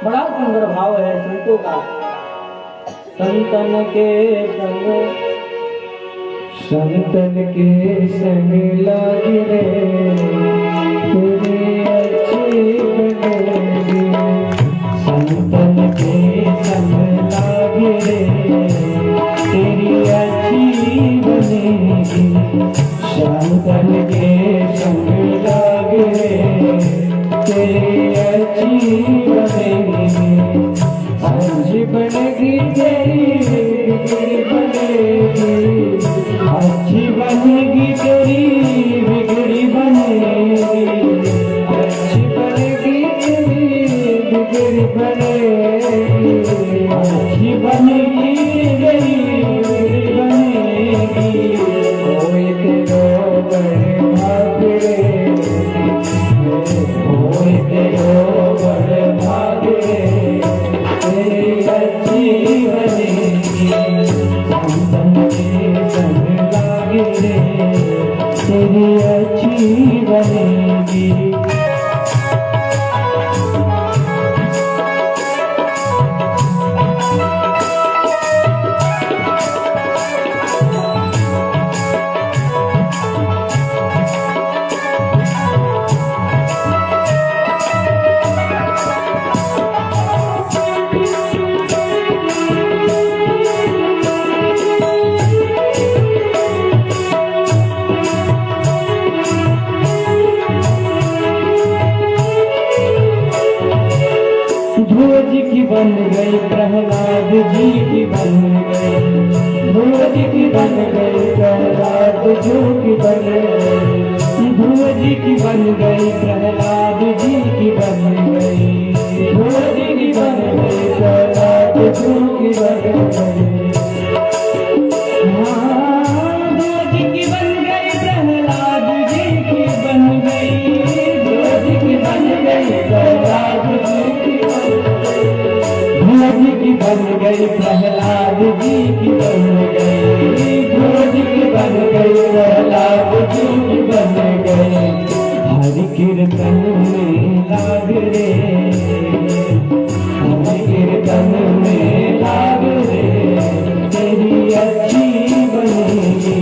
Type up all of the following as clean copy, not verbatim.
बड़ा सुंदर भाव है संतों का। संतन के संग लागे रे तेरी अच्छी बनेगी। संतन के संग लागे रे तेरी अच्छी बनेगी। संतन के संग लागे रे तेरी अच्छी बनेगी। अच्छी बनेगी तेरी बिगड़ी बनेगी। अच्छी बनेगी तेरी बिगड़ी बनेगी। अच्छी बनेगी तेरी बिगड़ी बनेगी। अच्छी बनेगी तेरी बिगड़ी बनेगी। कोई तेरो बड़े भागे कोई तेरो बड़े भागे तेरी अच्छी बनेगी। संतन के संग लागे रे तेरी अच्छी बनेगी। ध्रुव जी की बन गई प्रहलाद जी की बन गई। ध्रुव जी की बन गई प्रहलाद जी की बन गई। ध्रुव जी की बन गई प्रहलाद जी की बन गई। ध्रुव जी की बन गई प्रहलाद जी की बन गई। ध्रुव जी की बन गई प्रहलाद जी की बन गई। ध्रुव जी की बन गई प्रहलाद जी की ध्रुव जी की बन गई प्रहलाद जी की बन गई। ध्रुव जी की बन गई प्रहलाद जी की बन गई। हरि कीर्तन में लाग रे हरि कीर्तन में लाग रे तेरी अच्छी बनेगी।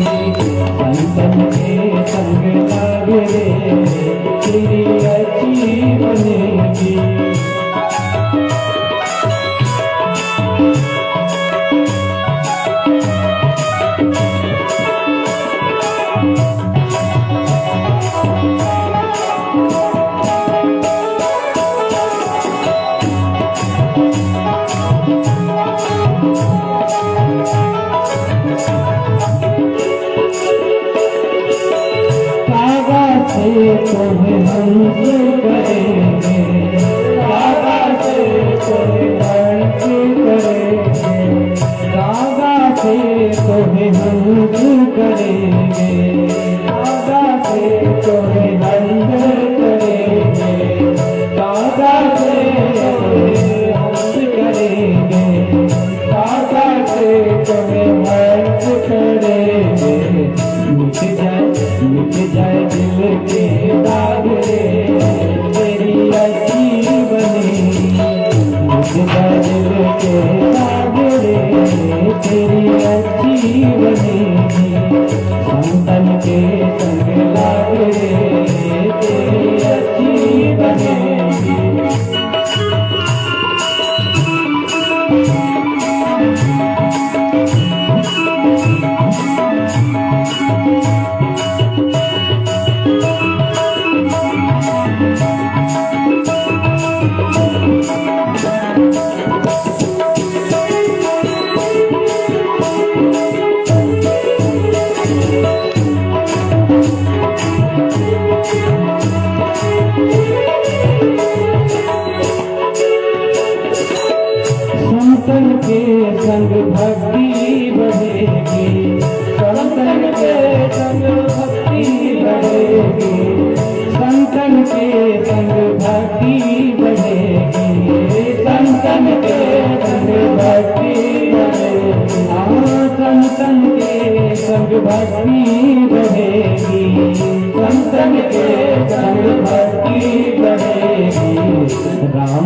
संतन के संग लाग रे तेरी अच्छी बनेगी। तुम्हें हंस करेंगे दादा से तुम्हें हंस करेंगे। दादा से तुम्हें हंस करेंगे। दादा से तुम्हें हंस करेंगे। दादा से तुम्हें हंस करेंगे। दादा से तुम्हें हंस करेंगे। मिट जाए दिल के दाग रे तेरी अच्छी बनेगी। मिट जाए दिल के दाग रे तेरी अच्छी बनेगी। संतन के संग लाग रे तेरी अच्छी बनेगी।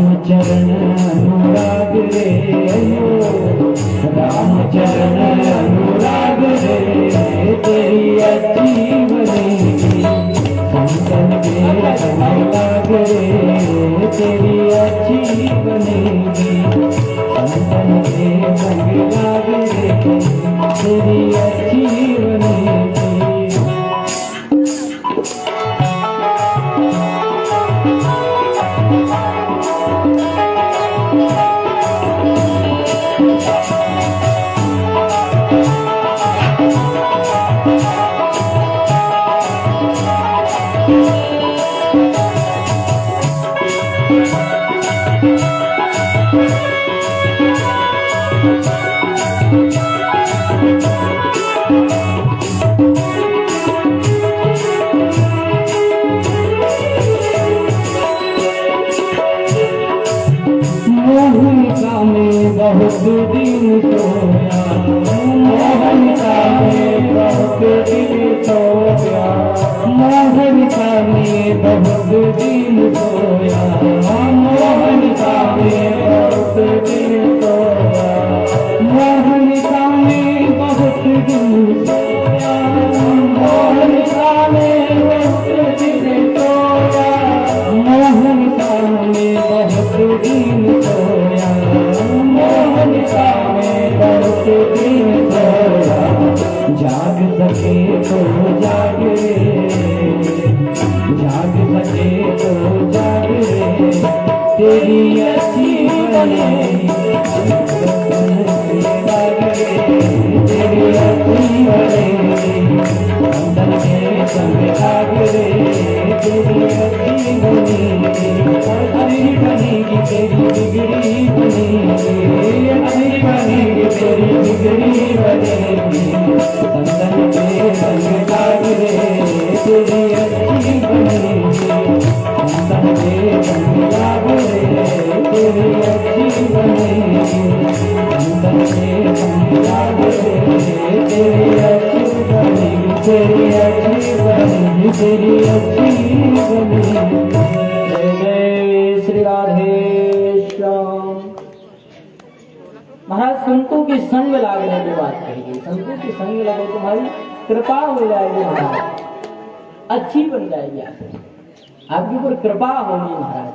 राम चरण अनुराग रे राम चरण अनुराग रे तेरी अच्छी बनेगी संतन के संग लाग रे तेरी अच्छी बनेगी संतन के संग लाग रे तेरी अच्छी बनेगी। बहुत दिन सोया मोहनिका में बहुत दिन सोया मोहनिका में बहुत दिन सोया मोहनिका में बहुत दिन सोया मोहनिका में बहुत दिन सोया मोहनिका में बहुत दिन सोया मोहनिका में बहुत दिन सोया मोहनिका में बहुत दिन सोया जाग सके तो जागे जाग सके तो जागे तेरी अच्छी बनेगी तेरी अच्छी बनेगी अंदर के संग लाग रे तेरी अच्छी बनेगी अच्छी बनेगी तेरी बिगड़ी बनेगी अच्छी बनेगी तेरी बिगड़ी बनेगी अंदर के संग लाग रे तेरी अच्छी बनेगी अंदर के संग लाग रे तेरी अच्छी बनेगी अंदर के संग लाग रे तेरी अच्छी बनेगी तेरी अच्छी बनेगी तेरी अच्छी बनेगी। जय जय श्री राधे श्याम। महाराज संतों के संग लागने की बात कही, संतों के संग लगे तुम्हारी कृपा हो जाएगी महाराज, अच्छी बन जाएगी आपके ऊपर कृपा होगी महाराज।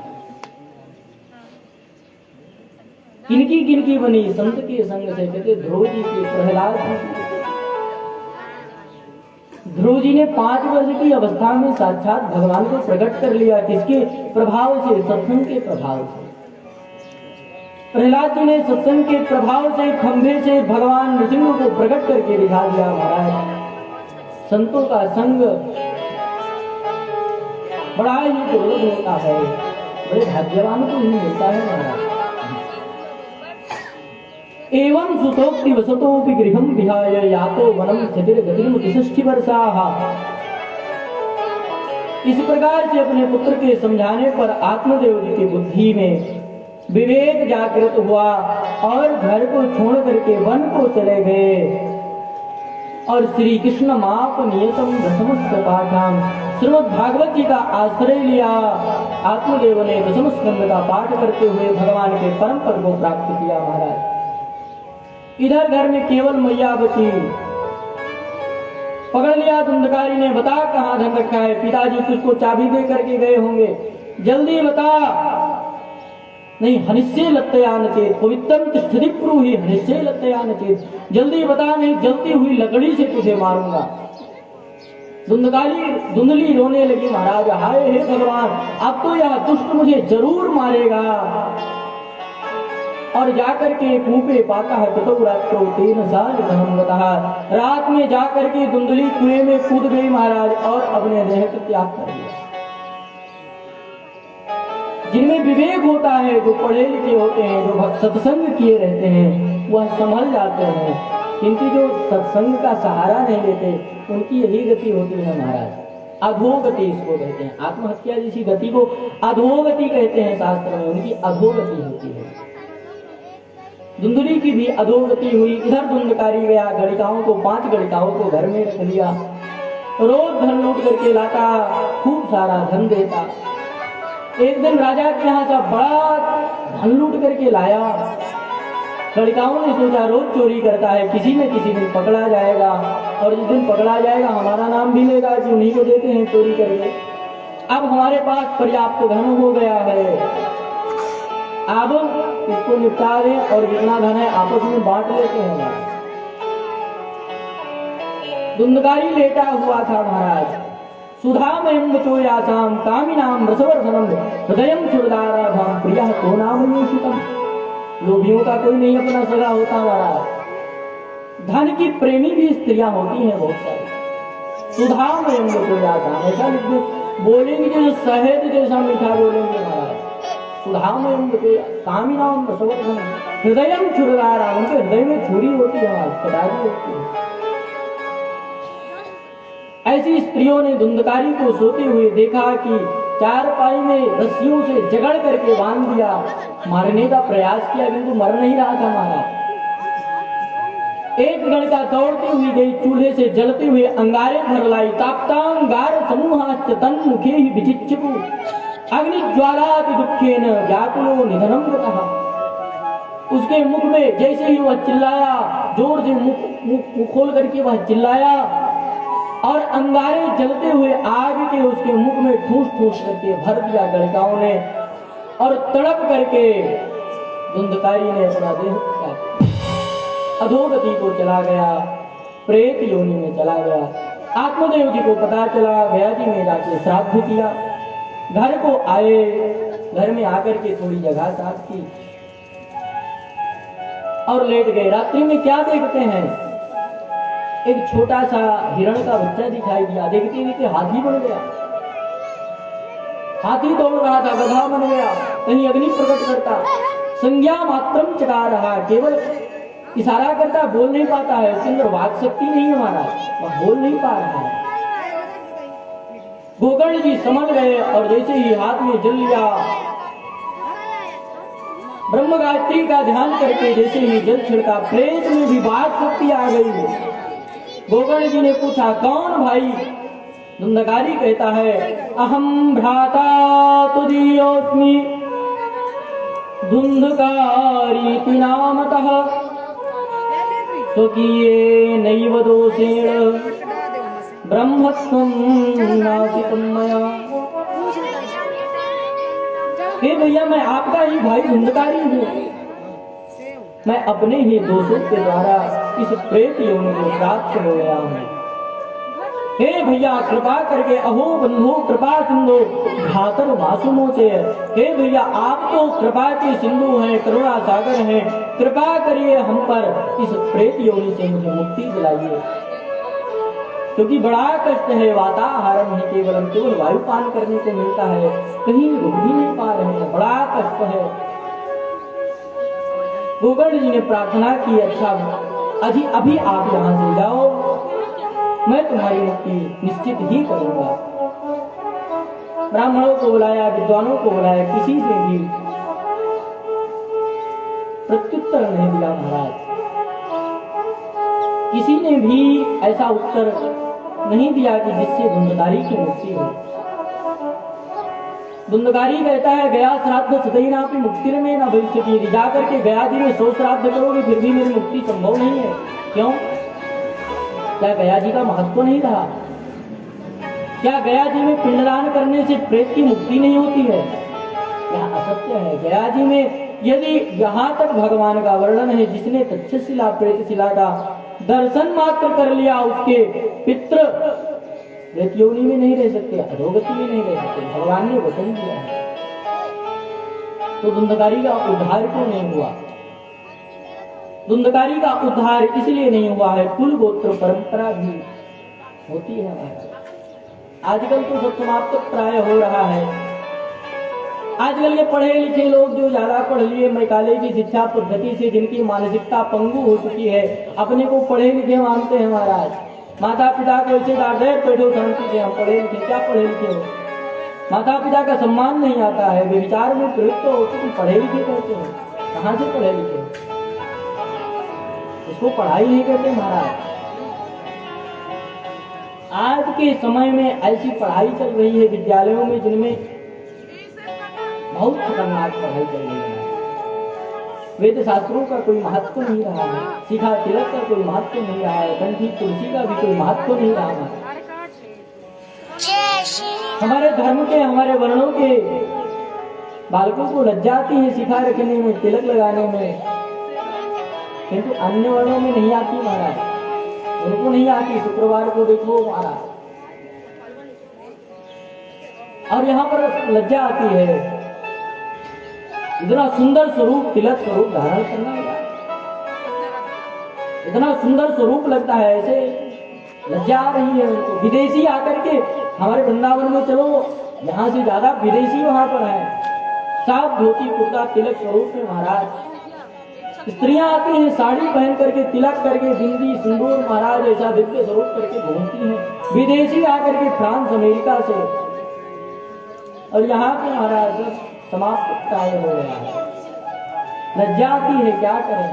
किनकी किनकी बनी संत के संग से, कहते ध्रुव जी की, प्रहलाद जी। ध्रुव जी ने 5 वर्ष की अवस्था में साक्षात भगवान को प्रकट कर लिया, किसके प्रभाव से? सत्संग के प्रभाव से। प्रहलाद जी ने सत्संग के प्रभाव से खंभे से भगवान नृसिंह को प्रकट करके दिखा दिया महाराज। संतों का संग बड़ा ही दुर्लभ होता है, बड़े भाग्यवान को ही मिलता है महाराज। एवं सुतोक्ति वसतोपि गृहं विहाय यातो वनम स्थिर गतिम 63 वर्षाः। इस प्रकार से अपने पुत्र के समझाने पर आत्मदेव जी की बुद्धि में विवेक जागृत हुआ और घर को छोड़ करके वन को चले गए और श्री कृष्ण माप नियतम दशम पाठाम, श्रीमद् भागवत जी का आश्रय लिया। आत्मदेव ने दशम स्कंद का पाठ करते हुए भगवान के परम पद को प्राप्त किया महाराज। इधर घर में केवल मैया बची, पकड़ लिया धुंधकारी ने, बता कहाँ धन रखा है? पिताजी तुझको चाबी दे करके गए होंगे, जल्दी बता। नहीं, हनिष्ये लत्तयान चेत पवित्रम तिष्ठति ब्रूहि हनिष्ये लत्तयान चेत, जल्दी बता नहीं जलती हुई लकड़ी से तुझे मारूंगा। धुंधली रोने लगी महाराज, हाय हे भगवान, अब तो यह दुष्ट मुझे जरूर मारेगा। और जाकर के कूपे पाता है तो रात्रो 3 साल रात में जाकर के धुंधली कुएं में कूद गई महाराज और अपने देह को त्याग कर दिया। जिनमें विवेक होता है, जो पढ़े लिखे होते हैं, जो सत्संग किए रहते हैं, वह संभल जाते हैं, किंतु जो सत्संग का सहारा नहीं लेते उनकी यही गति होती है महाराज। अधोगति इसको कहते हैं, आत्महत्या जैसी गति को अधोगति कहते हैं शास्त्र में, उनकी अधोगति होती है। धुंधली की भी अधोगति हुई। इधर धुंधकारी गया, गणिकाओं को 5 गणिकाओं को घर में रख लिया, रोज धन लूट करके लाता, खूब सारा धन देता। एक दिन राजा के यहाँ का बड़ा धन लूट करके लाया। लड़काओं ने सोचा रोज चोरी करता है, किसी न किसी दिन पकड़ा जाएगा, और जिस दिन पकड़ा जाएगा हमारा नाम भी लेगा कि उन्हीं को देते हैं चोरी करके। अब हमारे पास पर्याप्त धन हो गया है, अब इसको निपटा दें और जितना धन है आपस में बांट लेते हैं। धुंधकारी लेटा हुआ था महाराज। सुधामयं वचोयासाम कामिनाम रसवर्धनम हृदयं क्षुरदाराभं प्रियः को नाम योषितम्। लोभियों का कोई नहीं अपना सगा होता महाराज। धन की प्रेमी भी स्त्रियां होती हैं बहुत सारी। सुधामयं वचोयासाम ऐसा लिख दो, बोलेंगे जो शहद जैसा मीठा बोलेंगे महाराज। सुधामयं वचोया कामिनाम रसवर्धनम हृदयं क्षुरदाराभं, उनके हृदय में छुरी होती है महाराज, कटारी होती है। ऐसी स्त्रियों ने धुंधकारी को सोते हुए देखा कि चारपाई में रस्सियों से जगड़ करके बांध दिया। मारने का प्रयास किया किंतु मर नहीं रहा था महाराज। एक लड़का दौड़ती हुई गई, चूल्हे से जलते हुए अंगारे भर लाई। ताप्तांगार समूहाश्च तन्मुखे ही विचिच्यपु अग्नि ज्वालाति दुखेन व्याकुलो निधनम कृतः। उसके मुख में जैसे ही वह चिल्लाया, जोर से मुख खोल करके वह चिल्लाया और अंगारे जलते हुए आग के उसके मुख में ठूस ठूस करके भर दिया गणिकाओं ने, और तड़प करके धुंधकारी ने अपना देह अधोगति को चला गया, प्रेत योनि में चला गया। आत्मदेव जी को पता चला, गया जी ने जाके श्राद्ध किया। घर को आए, घर में आकर के थोड़ी जगह साफ की और लेट गए। रात्रि में क्या देखते हैं, एक छोटा सा हिरण का बच्चा दिखाई दिया। देखते देखते हाथी बन गया। हाथी दौड़ रहा था, गधा बन गया, कहीं अग्नि प्रकट करता। संज्ञा मात्रम चला रहा, केवल इशारा करता, बोल नहीं पाता है, उसके अंदर वाक शक्ति नहीं है महाराज, वह बोल नहीं पा रहा है। गोकर्ण जी समझ गए और जैसे ही हाथ में जल लिया, ब्रह्म गायत्री का ध्यान करके जैसे ही जल छिड़का, प्रेत में भी वाक शक्ति आ गई। गोकर्ण जी ने पूछा, कौन भाई? धुंधकारी कहता है, अहम भ्राता तुदीयोस्मि धुंधकारी नामतः स्वकीये नैव दोषेण ब्रह्मत्वं नासितं मया। हे भैया, मैं आपका ही भाई धुंधकारी हूँ। मैं अपने ही दोषों के द्वारा इस प्रेत योनि को प्राप्त हो गया हूँ। हे भैया, कृपा करके अहो बंधु कृपा सिंधु घातर मासूमों से, हे भैया आप तो कृपा के सिंधु हैं, करुणा सागर हैं, कृपा करिए हम पर, इस प्रेत योनि से मुझे मुक्ति दिलाइए। क्योंकि बड़ा कष्ट है, वाताहारम ही केवल वायुपान करने को मिलता है, कहीं रुक भी नहीं पा रहे हैं, बड़ा कष्ट है। गोकर्ण जी ने प्रार्थना की, अच्छा अभी आप यहाँ से जाओ, मैं तुम्हारी मुक्ति निश्चित ही करूंगा। ब्राह्मणों को बुलाया, विद्वानों को बुलाया, किसी से भी प्रत्युत्तर नहीं दिया महाराज। किसी ने भी ऐसा उत्तर नहीं दिया कि जिससे धुंधकारी की मुक्ति हो। धुंधकारी कहता है, गया श्राद्ध सदैना भी मुक्ति में न भविष्यति। जाकर के गया जी में 100 श्राद्ध करोगे फिर भी मेरी मुक्ति संभव नहीं है। क्यों? क्या गया जी का महत्व नहीं रहा? क्या गया जी में पिंडदान करने से प्रेत की मुक्ति नहीं होती है? यह असत्य है। गया जी में यदि यहाँ तक भगवान का वर्णन है, जिसने तक्षशिला प्रेतशिला का दर्शन मात्र कर लिया, उसके पितृ प्रेत योनि में नहीं रह सकते, अधोगति में नहीं रह सकते, भगवान ने वचन दिया है। तो धुंधकारी का उद्धार क्यों नहीं हुआ? धुंधकारी का उद्धार इसलिए नहीं हुआ है, कुल गोत्र परंपरा भी होती है महाराज। आजकल तो सब समाप्त प्राय हो रहा है। आजकल के पढ़े लिखे लोग जो ज्यादा पढ़ लिए, मैकाले की शिक्षा पद्धति से जिनकी मानसिकता पंगु हो चुकी है, अपने को पढ़े लिखे मानते हैं महाराज। माता पिता को ऐसे डांट रहे, बैठो शांति से, हम पढ़े लिखे, क्या पढ़े लिखे हो? माता पिता का सम्मान नहीं आता है, वे विचार में प्रयुक्त हो, तुम पढ़े लिखे कहते हो। कहाँ से पढ़े लिखे? इसको पढ़ाई नहीं करते महाराज। आज के समय में ऐसी पढ़ाई चल रही है विद्यालयों में, जिनमें बहुत खतरनाक पढ़ाई चल रही है। वेद शास्त्रों का कोई महत्व नहीं रहा है, शिखा तिलक का कोई महत्व नहीं रहा है, कंठी तुलसी का भी कोई महत्व नहीं रहा है। हमारे धर्म के, हमारे वर्णों के बालकों को लज्जा आती है शिखा रखने में, तिलक लगाने में, किंतु अन्य वर्णों में नहीं आती महाराज, उनको नहीं आती। शुक्रवार को देखो महाराज, और यहाँ पर लज्जा आती है। इतना सुंदर स्वरूप, तिलक स्वरूप धारण करना है, इतना सुंदर स्वरूप लगता है, ऐसे लज्जा आ रही है उनको। विदेशी आकर के हमारे वृंदावन में, चलो यहाँ से ज्यादा विदेशी वहां पर है, साफ धोती कुर्ता तिलक स्वरूप में महाराज। स्त्रियां आती हैं साड़ी पहन करके, तिलक करके, बिंदी सिंदूर महाराज ऐसा दिव्य स्वरूप करके घूमती हैं। विदेशी आकर के फ्रांस अमेरिका से, और यहाँ के महाराज समाप्त हो गया है। लज्जा आती है, क्या करें,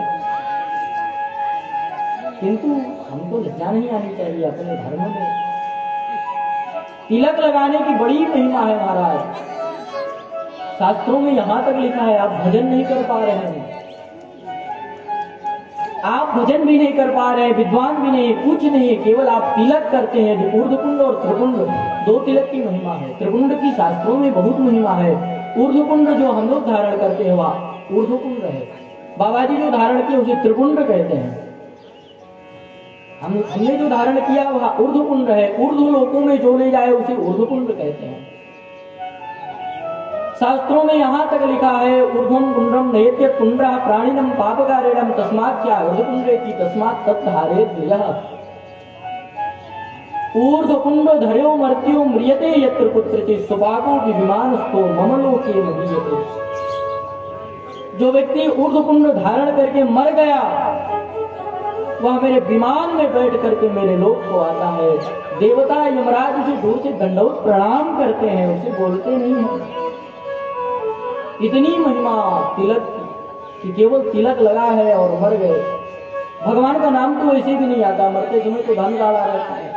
किंतु हमको लज्जा नहीं आनी चाहिए अपने धर्म में। तिलक लगाने की बड़ी महिमा है महाराज, शास्त्रों में यहाँ तक लिखा है। आप भजन नहीं कर पा रहे हैं, आप भजन भी नहीं कर पा रहे हैं, विद्वान भी नहीं, कुछ नहीं, केवल आप तिलक करते हैं। ऊर्ध्वपुंड और त्रिपुंड दो तिलक की महिमा है। त्रिपुंड की शास्त्रों में बहुत महिमा है। ऊर्ध्वपुंड जो हम लोग धारण करते हैं वह ऊर्ध्वपुंड है, बाबा जी जो धारण किए उसे त्रिपुंड कहते हैं। हमने जो धारण किया वह ऊर्ध्वपुंड है। ऊर्ध्व लोकों में जो ले जाए उसे ऊर्ध्वपुंड कहते हैं। शास्त्रों में यहाँ तक लिखा है, ऊर्ध्वं पुंड्रम नयत्य पुंड्रः प्राणिनम पापकारेणम तस्मात् क्या ऊर्ध्वपुंड्रेति तस्मात् तत्धारेत् यः। ऊर्ध्वपुंड धर्यो मर्त्यो म्रियते यत्र कुत्रचित् सुभागो विमानस्थो मम लोके महीयते। जो व्यक्ति ऊर्ध्वपुंड धारण करके मर गया वह मेरे विमान में बैठ करके मेरे लोक को आता है। देवता यमराज उसे दूर से दंडवत प्रणाम करते हैं, उसे बोलते नहीं है। इतनी महिमा तिलक की, केवल तिलक लगा है और मर गए। भगवान का नाम तो ऐसे भी नहीं आता, मरते समय तो धन डाला रहता है,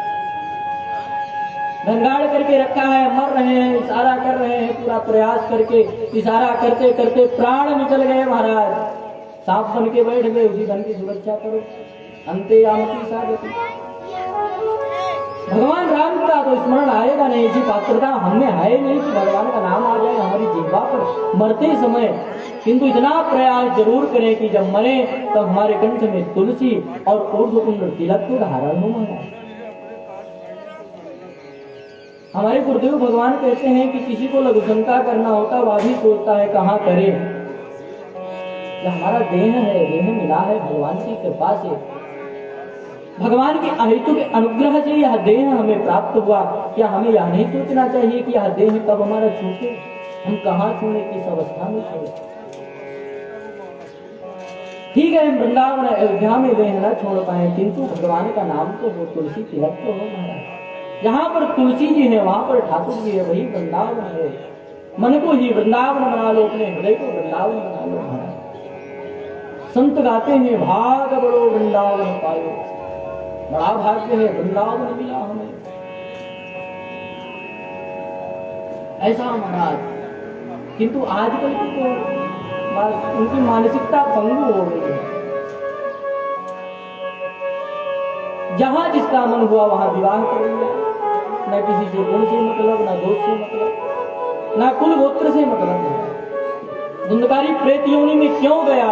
धनगाड़ करके रखा है, मर रहे हैं, इशारा कर रहे हैं, पूरा प्रयास करके इशारा करते करते प्राण निकल गए महाराज। सांप बन के बैठ गए, उसी धन की सुरक्षा करो, अंते यामती सागति। भगवान राम का तो स्मरण आएगा नहीं, ऐसी पात्रता हमें है नहीं कि भगवान का नाम आ जाए हमारी जिह्वा पर मरते समय, किंतु इतना प्रयास जरूर करें कि जब मरे तब हमारे कंठ में तुलसी और ऊर्ध्वपुंड तिलक को धारण हो। हमारे गुरुदेव भगवान कहते हैं कि किसी को लघु शंका करना होता वह भी सोचता है कहाँ करे। यह हमारा देह है, देह मिला है भगवान की कृपा से, भगवान के अहेतु के अनुग्रह से यह देह हमें प्राप्त हुआ। क्या हमें यह नहीं सोचना चाहिए कि यह देह कब हमारा छूटे, हम कहाँ छूने, किस अवस्था में छोड़े। ठीक है, हम वृंदावन अयोध्या में देह न छोड़ पाए, किंतु भगवान का नाम तो हो, तुलसी तिलक तो हो महाराज। जहाँ पर तुलसी जी है वहां पर ठाकुर जी है, वही वृंदावन है। मन को ही वृंदावन बना लो, अपने हृदय को वृंदावन बना लो महाराज। संत गाते हैं, भाग बड़ो वृंदावन पायो, बड़ा भाग्य है वृंदावन मिला हमें। ऐसा महाराज, किंतु आजकल की तो उनकी मानसिकता पंगु हो गई है। जहां जिसका मन हुआ वहां विवाह कर लिया, न किसी से गुण से मतलब, न दोष से मतलब, न कुल गोत्र से मतलब। धुंधकारी प्रेत योनि में क्यों गया?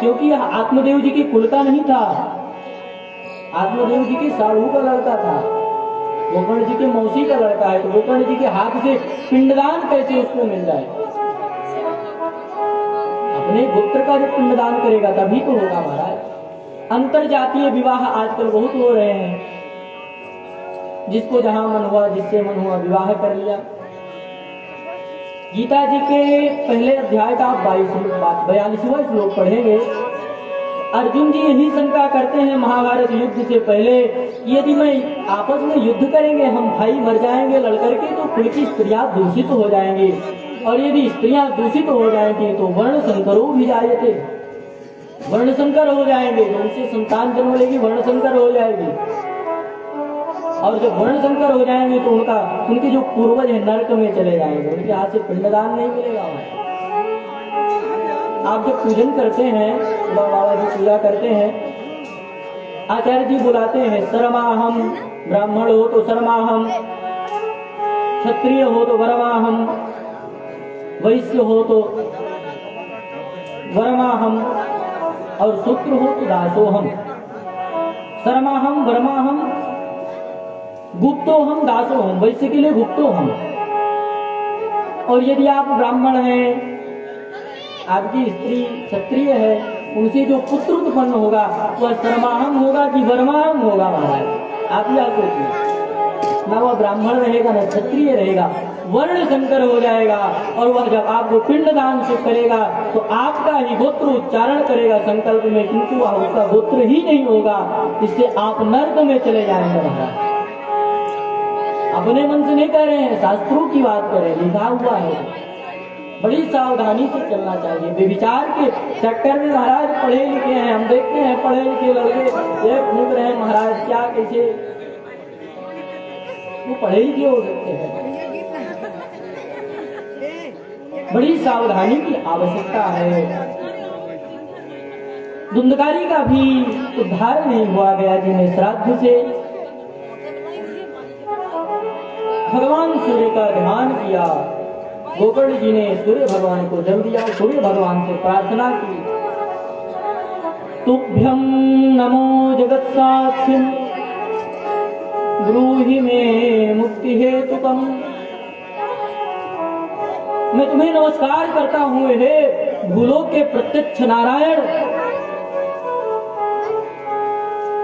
क्योंकि आत्मदेव जी की कुल का नहीं था, आत्मदेव जी के साढ़ू का लड़का था, गोकर्ण जी के मौसी का लड़का है, तो गोकर्ण जी के हाथ से पिंडदान कैसे उसको मिल जाए? अपने गोत्र का जब पिंडदान करेगा तभी तो होगा महाराज। अंतर जातीय विवाह आजकल बहुत हो रहे हैं, जिसको जहां मन हुआ, जिससे मन हुआ विवाह कर लिया। गीता जी के पहले अध्याय का 42वां श्लोक पढ़ेंगे। अर्जुन जी यही शंका करते हैं महाभारत युद्ध से पहले, यदि मैं आपस में युद्ध करेंगे, हम भाई मर जाएंगे लड़कर के, तो कुल की स्त्रियां दूषित हो जाएंगी, और यदि स्त्रियां दूषित हो जाएंगी तो वर्ण संकरो भी जाएंगे, वर्ण संकर हो जाएंगे, जो उनसे संतान जन्म लेगी वर्ण संकर हो जाएगी। और जब वर्ण संकर हो जाएंगे तो उनके जो पूर्वज है नरक में चले जाएंगे, उनके हाथ से पिंडदान नहीं मिलेगा वहां। आप जब पूजन करते हैं, बाबा जी पूजा करते हैं, आचार्य जी बुलाते हैं सरमाहम, ब्राह्मण हो तो सरमाहम, क्षत्रिय हो तो वरमाहम, वैश्य हो तो वरमाहम और शूद्र हो तो दासोहम। सरमाहम, वरमाहम, गुप्तोहम, दासोहम, वैश्य के लिए गुप्तोहम। और यदि आप ब्राह्मण हैं, आपकी स्त्री क्षत्रिय है, उनसे जो पुत्र उत्पन्न होगा वह सरमाहम होगा कि वरमाहम होगा महाराज, आप ही सोचिए। ना वह ब्राह्मण रहेगा ना क्षत्रिय रहेगा, वर्ण संकर हो जाएगा। और वह जब आपको पिंडदान से करेगा तो आपका ही गोत्र उच्चारण करेगा संकल्प में, किंतु वह उसका गोत्र ही नहीं होगा, इससे आप नर्क में चले जाएंगे महाराज। अपने मन से नहीं कह रहे हैं, शास्त्रों की बात कर रहे हैं, लिखा हुआ है। बड़ी सावधानी से चलना चाहिए। बेविचार के सेक्टर में महाराज पढ़े लिखे हैं, हम देखते हैं पढ़े लिखे लड़के ये घूम रहे हैं महाराज, क्या कैसे वो पढ़े लिखे हो सकते हैं। बड़ी सावधानी की आवश्यकता है। धुंधकारी का भी उद्धार नहीं हुआ गया जिन्हें श्राद्ध से भगवान सूर्य का ध्यान किया। गोकर्ण जी ने सूर्य भगवान को जल दिया, सूर्य भगवान से प्रार्थना की, तुभ्यं नमो जगत साक्षिं ब्रूहि मे मुक्ति हेतुकम्। मैं तुम्हें नमस्कार करता हूँ हे भूलोक के प्रत्यक्ष नारायण।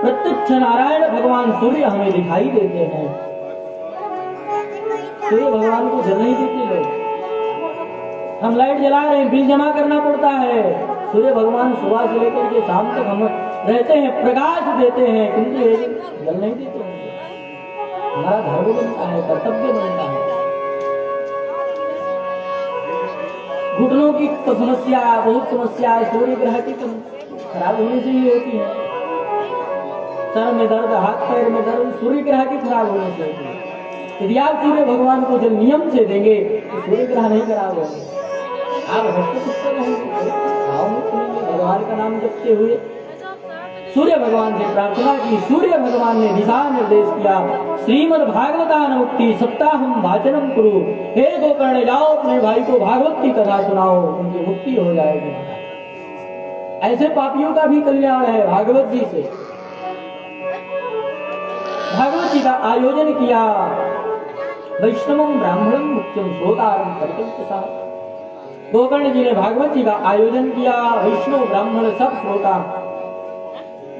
प्रत्यक्ष नारायण भगवान सूर्य हमें दिखाई देते हैं। सूर्य भगवान को जल नहीं देते लोग। हम लाइट जला रहे हैं, बिल जमा करना पड़ता है। सूर्य भगवान सुबह से लेकर के शाम तक हम रहते हैं, प्रकाश देते हैं, किंतु जल नहीं देते हैं। हमारा धर्म बनता है, कर्तव्य बनता है। घुटनों की तो समस्या, बहुत समस्या है, सूर्य ग्रह की खराब होने से ही होती है। सर में दर्द, हाथ पैर में दर्द, सूर्य ग्रह की खराब होने से होती है। यदि आप सूर्य भगवान को जब नियम से देंगे तो सूर्य ग्रह नहीं खराब होंगे। आप हस्त रहेंगे, भगवान का नाम जपते हुए सूर्य भगवान से प्रार्थना की। सूर्य भगवान ने दिशा निर्देश किया, श्रीमद् भागवतानुक्ति सप्ताहम वाचनम कुरु। हे गोकर्ण, जाओ अपने भाई को भागवत की कथा सुनाओ, उनकी मुक्ति हो जाएगी। ऐसे पापियों का भी कल्याण है भागवत जी से। भागवत जी का आयोजन किया। वैष्णवम ब्राह्मणम मुख्यम श्रोतारम परिकल्पसा। गोकर्ण जी ने भागवत जी का आयोजन किया। वैष्णव ब्राह्मण सब श्रोता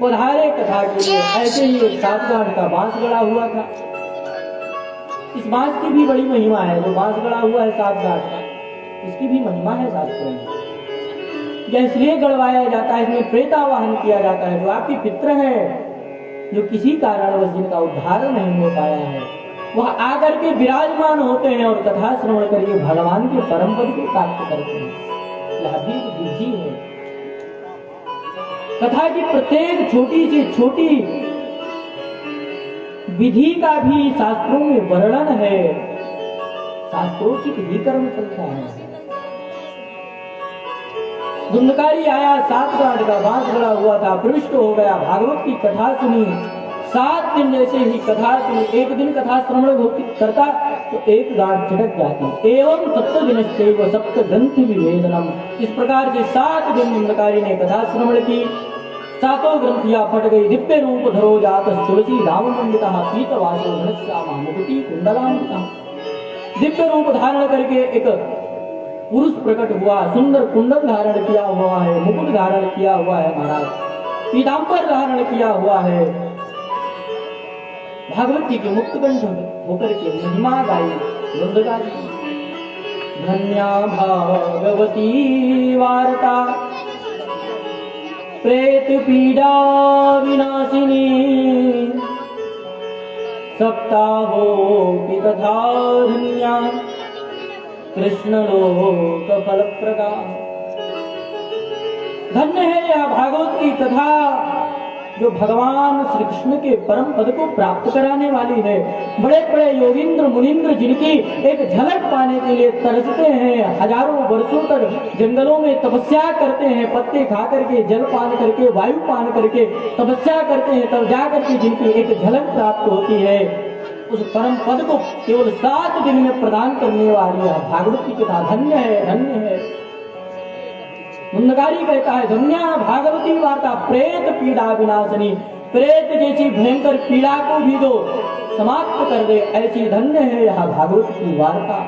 पधारे कथा के लिए। ऐसे ही एक 7 गांठ का बांस गड़ा हुआ था। इस बांस की भी बड़ी महिमा है। जो बांस गड़ा हुआ है 7 गांठ का, इसकी भी महिमा है शास्त्रों में। यह इसलिए गड़वाया जाता है, इसमें प्रेतावाहन किया जाता है। जो आपके पितृ हैं, जो किसी कारणवश जिनका उद्धार नहीं हो पाया है, वह आकर के विराजमान होते हैं और कथा श्रवण करके भगवान के परम पद को प्राप्त करते हैं। यह भी विधि है। कथा की प्रत्येक छोटी से छोटी विधि का भी शास्त्रों में वर्णन है। शास्त्रों की विधि कर्म चलता है। धुंधकारी आया, 7 गांठ का बांस गड़ा हुआ था, प्रविष्ट हो गया, भागवत की कथा सुनी। 7 दिन जैसे ही कथा सुनी, एक दिन कथा श्रवण करता तो 1 गांठ झटक जाती। एवं 7 दिनश्चैव सप्त ग्रंथि विभेदनम। इस प्रकार से 7 दिन धुंधकारी ने कथा श्रवण की। 7 ग्रंथियां फट गई। दिव्य रूप धरो जात तुलसी राम मंडितः पीतवासो घनश्यामः मुकुटि कुंडलान्वितः। दिव्य रूप धारण करके एक पुरुष प्रकट हुआ। सुंदर कुंडल धारण किया हुआ है, मुकुट धारण किया हुआ है महाराज, पीतांबर धारण किया हुआ है। भागवत जी के मुक्त कंठ होकर के महिमा गाई धुंधकारी। धन्या भागवती वार्ता प्रेत पीड़ा विनाशिनी। सप्ताहो की कथा धन्या कृष्ण लोक फल प्रदा। धन्य है यह भागवत की कथा जो भगवान श्री कृष्ण के परम पद को प्राप्त कराने वाली है। बड़े बड़े योगींद्र मुनींद्र जिनकी एक झलक पाने के लिए तरसते हैं, हजारों वर्षों तक जंगलों में तपस्या करते हैं, पत्ते खा करके, जल पान करके, वायु पान करके तपस्या करते हैं, तब जाकर के जिनकी एक झलक प्राप्त होती है, उस परम पद को केवल 7 दिन में प्रदान करने वाली है भागवत की कथा। धन्य है, धन्य है। मुंडकारी कहता है, धन्या भागवती वार्ता प्रेत पीड़ा विनाशनी। प्रेत जैसी भयंकर पीड़ा को भी जो समाप्त कर दे, ऐसी धन्य है यह भागवत की वार्ता।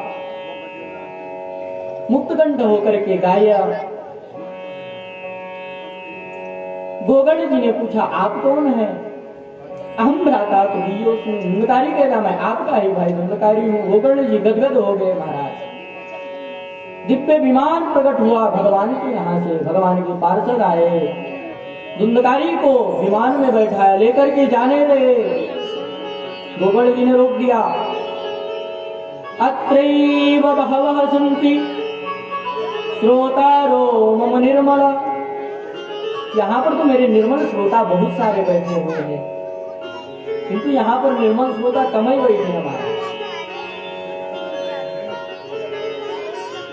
मुक्तकंठ होकर के गाया। गोगड़ जी ने पूछा, आप कौन है? अहम भ्राता तुरीयोस्मि। मुंडकारी कहता, मैं आपका ही भाई मुंडकारी हूँ। गोगड़ जी गदगद हो गए महाराज। दिव्य विमान प्रकट हुआ भगवान के यहाँ से, भगवान के पार्षद आए, धुंधकारी को विमान में बैठाया, लेकर के जाने लगे। गोगड़ जी ने रोक दिया। अत्रैव बहवः सन्ति श्रोतारो मम निर्मल। यहाँ पर तो मेरे निर्मल श्रोता बहुत सारे बैठे हुए हैं, किंतु यहाँ पर निर्मल श्रोता कम ही बैठे हमारे।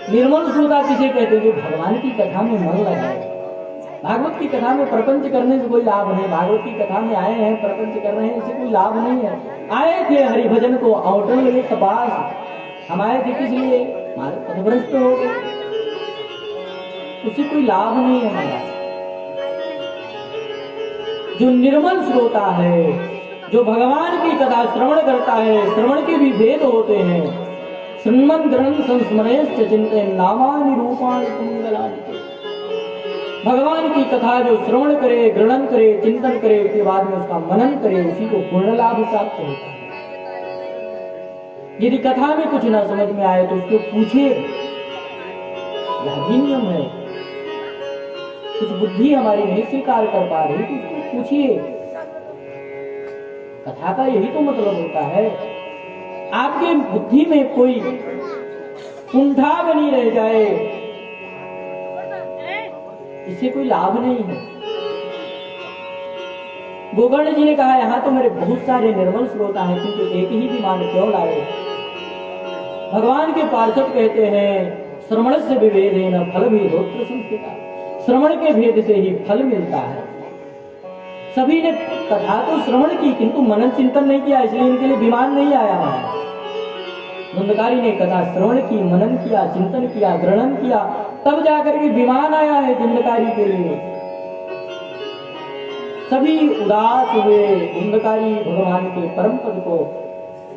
निर्मल श्रोता किसे कहते हैं? भगवान की कथा में मन लगाए। भागवत की कथा में प्रपंच करने से कोई लाभ नहीं। भागवत की कथा में आए हैं, प्रपंच कर रहे हैं, इससे कोई लाभ नहीं है। आए थे हरि भजन को औटन लगे कपास, हम आए थे किस लिए? हमारे पथभ्रष्ट हो गए, उससे कोई लाभ नहीं है हमारा। जो निर्मल श्रोता है, जो भगवान की कथा श्रवण करता है, श्रवण के भी भेद होते हैं। श्रृण्वन् ग्रन्थ संस्मरेश्च चिन्तयन् नामानि रूपाणि मंगलानि। भगवान की कथा जो श्रवण करे, ग्रहण करे, चिंतन करे, उसके बाद में उसका मनन करे, उसी को पूर्ण लाभ प्राप्त होता है। यदि कथा में कुछ ना समझ में आए तो उसको पूछिए, यह भी नियम है। कुछ बुद्धि हमारी नहीं स्वीकार कर पा रही तो उसको पूछिए। कथा का यही तो मतलब होता है। आपके बुद्धि में कोई कुंठा बनी रह जाए, इससे कोई लाभ नहीं है। गोगर्ण जी ने कहा, यहाँ तो मेरे बहुत सारे निर्मल श्रोता हैं, किंतु एक ही विमान क्यों लाए? भगवान के पार्षद कहते हैं, श्रवण से विभेदेन फल भेदोत्र संस्थिता। श्रवण के भेद से ही फल मिलता है। सभी ने कथा तो श्रवण की, किंतु मनन चिंतन नहीं किया, इसलिए इनके लिए विमान नहीं आया है। धुंधकारी ने कथा श्रवण की, मनन किया, चिंतन किया, ग्रहण किया, तब जाकर के विमान आया है धुंधकारी के लिए। सभी उदास हुए, धुंधकारी भगवान के परम पद को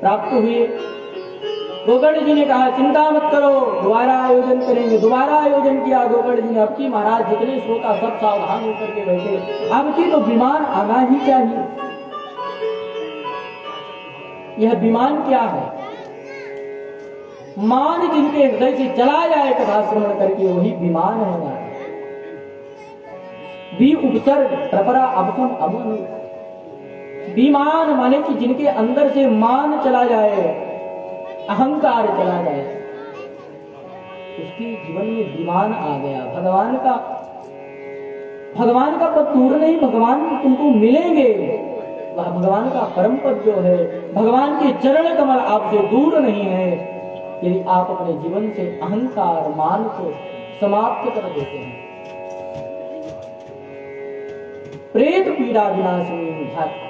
प्राप्त हुए। गोगर्ण जी ने कहा, चिंता मत करो, दोबारा आयोजन करेंगे। दोबारा आयोजन किया गोगर्ण जी ने। अब की महाराज जितने श्रोता सब सावधान होकर के बैठे, अब की तो विमान आना ही चाहिए। यह विमान क्या है? मान जिनके हृदय से चला जाए कथा श्रवण करके, वही विमान है। भी उपसर्ग प्रपरा अवसम अमन। विमान माने कि जिनके अंदर से मान चला जाए, अहंकार चला जाए, उसके जीवन में विमान आ गया। भगवान का पद दूर नहीं, भगवान तुमको मिलेंगे। वह भगवान का परम पद जो है, भगवान के चरण कमल आपसे दूर नहीं है, यदि आप अपने जीवन से अहंकार मान को समाप्त कर देते हैं। प्रेत पीड़ा विनाशिनी।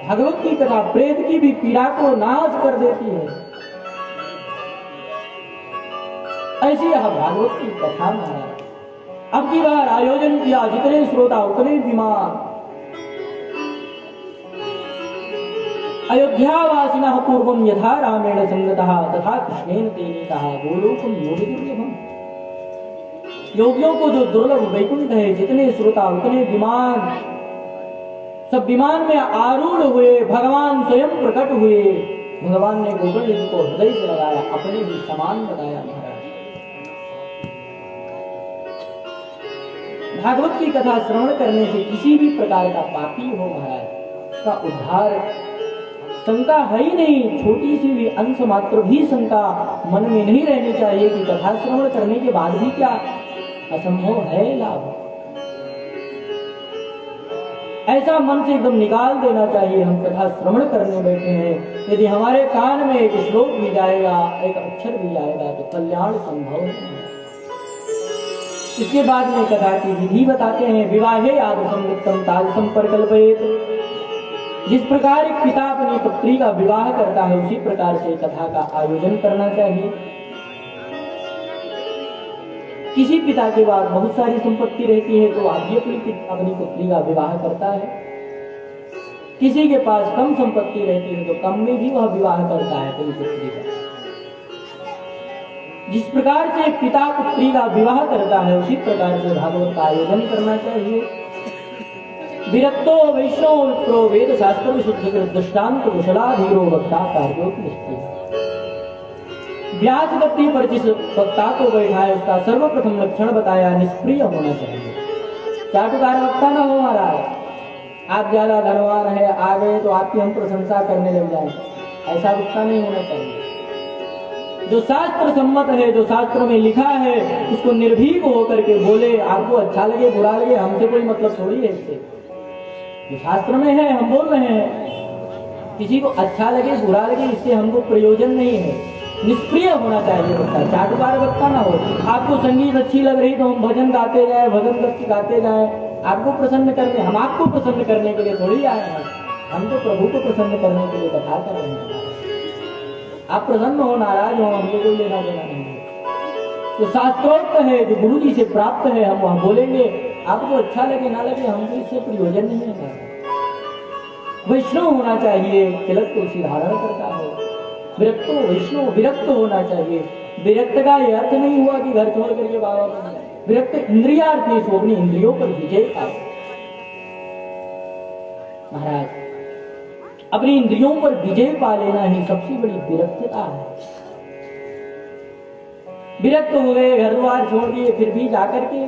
भगवत की कथा प्रेत की भी पीड़ा को नाश कर देती है। ऐसी यह भागवत की कथा महाराज। अब की बार आयोजन किया, जितने श्रोता उतने विमान। अयोध्यावासिनः पूर्वं यथा रामेण संगतः तथा कृष्णेन तेनीतः गोलोकं योगिदुर्लभम्। योगियों को जो दुर्लभ वैकुंठ है, जितने श्रोता उतने विमान। सब विमान में आरूढ़ हुए, भगवान स्वयं प्रकट हुए। भगवान ने गोगर्ण जी को हृदय से लगाया, अपने भी समान बताया महाराज। भागवत की कथा श्रवण करने से किसी भी प्रकार का पापी हो महाराज, उसका उद्धार शंका है ही नहीं। छोटी सी भी अंश मात्र भी शंका मन में नहीं रहनी चाहिए कि कथा श्रवण करने के बाद भी क्या असंभव है लाभ। ऐसा मन से एकदम निकाल देना चाहिए। हम कथा श्रवण करने बैठे हैं, यदि हमारे कान में एक श्लोक भी जाएगा, एक अक्षर भी जाएगा तो कल्याण संभव है। इसके बाद में कथा की विधि बताते हैं। विवाहे आदर्शम नित्यम ताल संपर्कल्पयेत। जिस प्रकार एक पिता अपनी पुत्री का विवाह करता है, उसी प्रकार से कथा का आयोजन करना चाहिए। किसी पिता के पास बहुत सारी संपत्ति रहती है तो वह भी अपनी पुत्री का विवाह करता है। किसी के पास कम संपत्ति रहती है तो कम में भी वह विवाह करता है अपनी पुत्री का। जिस प्रकार से पिता पुत्री का विवाह करता है, उसी प्रकार से भागवत का आयोजन करना चाहिए। विरक्तो वैष्णव विप्रो वेद शास्त्र विशुद्ध दृष्टांत कुशलाधीरो वक्ता कार्योत्निष्ठ। व्यास गति पर जिस वक्ता को बैठा है, उसका सर्वप्रथम लक्षण बताया, निष्प्रिय होना चाहिए। चाटुकार वक्ता न हो महाराज। आप ज्यादा धनवान है, आ गए तो आपकी हम प्रशंसा करने लग जाए, ऐसा वक्ता नहीं होना चाहिए। जो शास्त्र सम्मत है, जो शास्त्रों में लिखा है, उसको निर्भीक होकर के बोले। आपको अच्छा लगे बुरा लगे, हमसे कोई मतलब थोड़ी है इससे। जो शास्त्र में है हम बोल रहे हैं, किसी को अच्छा लगे बुरा लगे, इससे हमको प्रयोजन नहीं है। निष्प्रिय होना चाहिए वक्ता, चाटुकार वक्ता ना हो। आपको संगीत अच्छी लग रही तो हम भजन गाते जाए, भजन गाते जाए, आपको प्रसन्न करने। हम आपको प्रसन्न करने के लिए थोड़ी आए हैं, हम तो प्रभु को प्रसन्न करने के लिए कथा कर रहे हैं। आप प्रसन्न हो नाराज हो, हमको कोई लेना देना नहीं है। तो शास्त्रोक्त है, जो गुरु जी से प्राप्त है, हम वहां बोलेंगे। आपको अच्छा लगे ना लगे, हमको इससे प्रयोजन नहीं है। वैष्णव होना चाहिए, तिलक तुलसी धारण करता हो। विरक्त वैष्णव विरक्त होना चाहिए। विरक्त का यह अर्थ नहीं हुआ कि घर छोड़ करके बाबा बन जाए। विरक्त इंद्रियार्थी, सो अपनी इंद्रियों पर विजय पाए। महाराज, अपनी इंद्रियों पर विजय पा लेना ही सबसे बड़ी विरक्तता है। विरक्त हो गए, घर द्वार छोड़ दिए, फिर भी जाकर के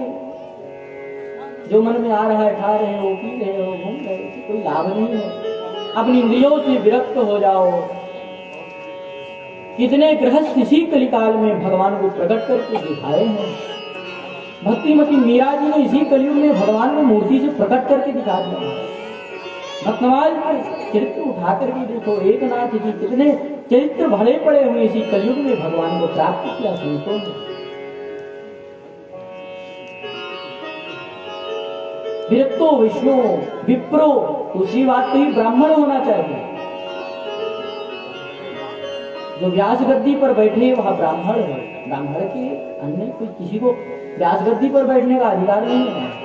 जो मन में आ रहा है खा रहे हो, पी रहे हो, घूम रहे हो, कोई लाभ नहीं है। अपनी इंद्रियों से विरक्त हो जाओ। कितने गृहस्थ इसी कलिकाल में भगवान को प्रकट करके दिखाए हैं। भक्तिमती मीरा जी ने इसी कलयुग में भगवान को मूर्ति से प्रकट करके दिखा दिया। भक्तमाल के चरित्र उठा करके देखो, एक नाथ जी कितने चरित्र भरे पड़े हुए इसी कलयुग में भगवान को प्राप्त किया संतों ने। विरक्तो विष्णु विप्रो, दूसरी बात तो ही ब्राह्मण होना चाहिए। जो व्यास गद्दी पर बैठे वह ब्राह्मण है। ब्राह्मण के अन्य कोई किसी को व्यास गद्दी पर बैठने का अधिकार नहीं है।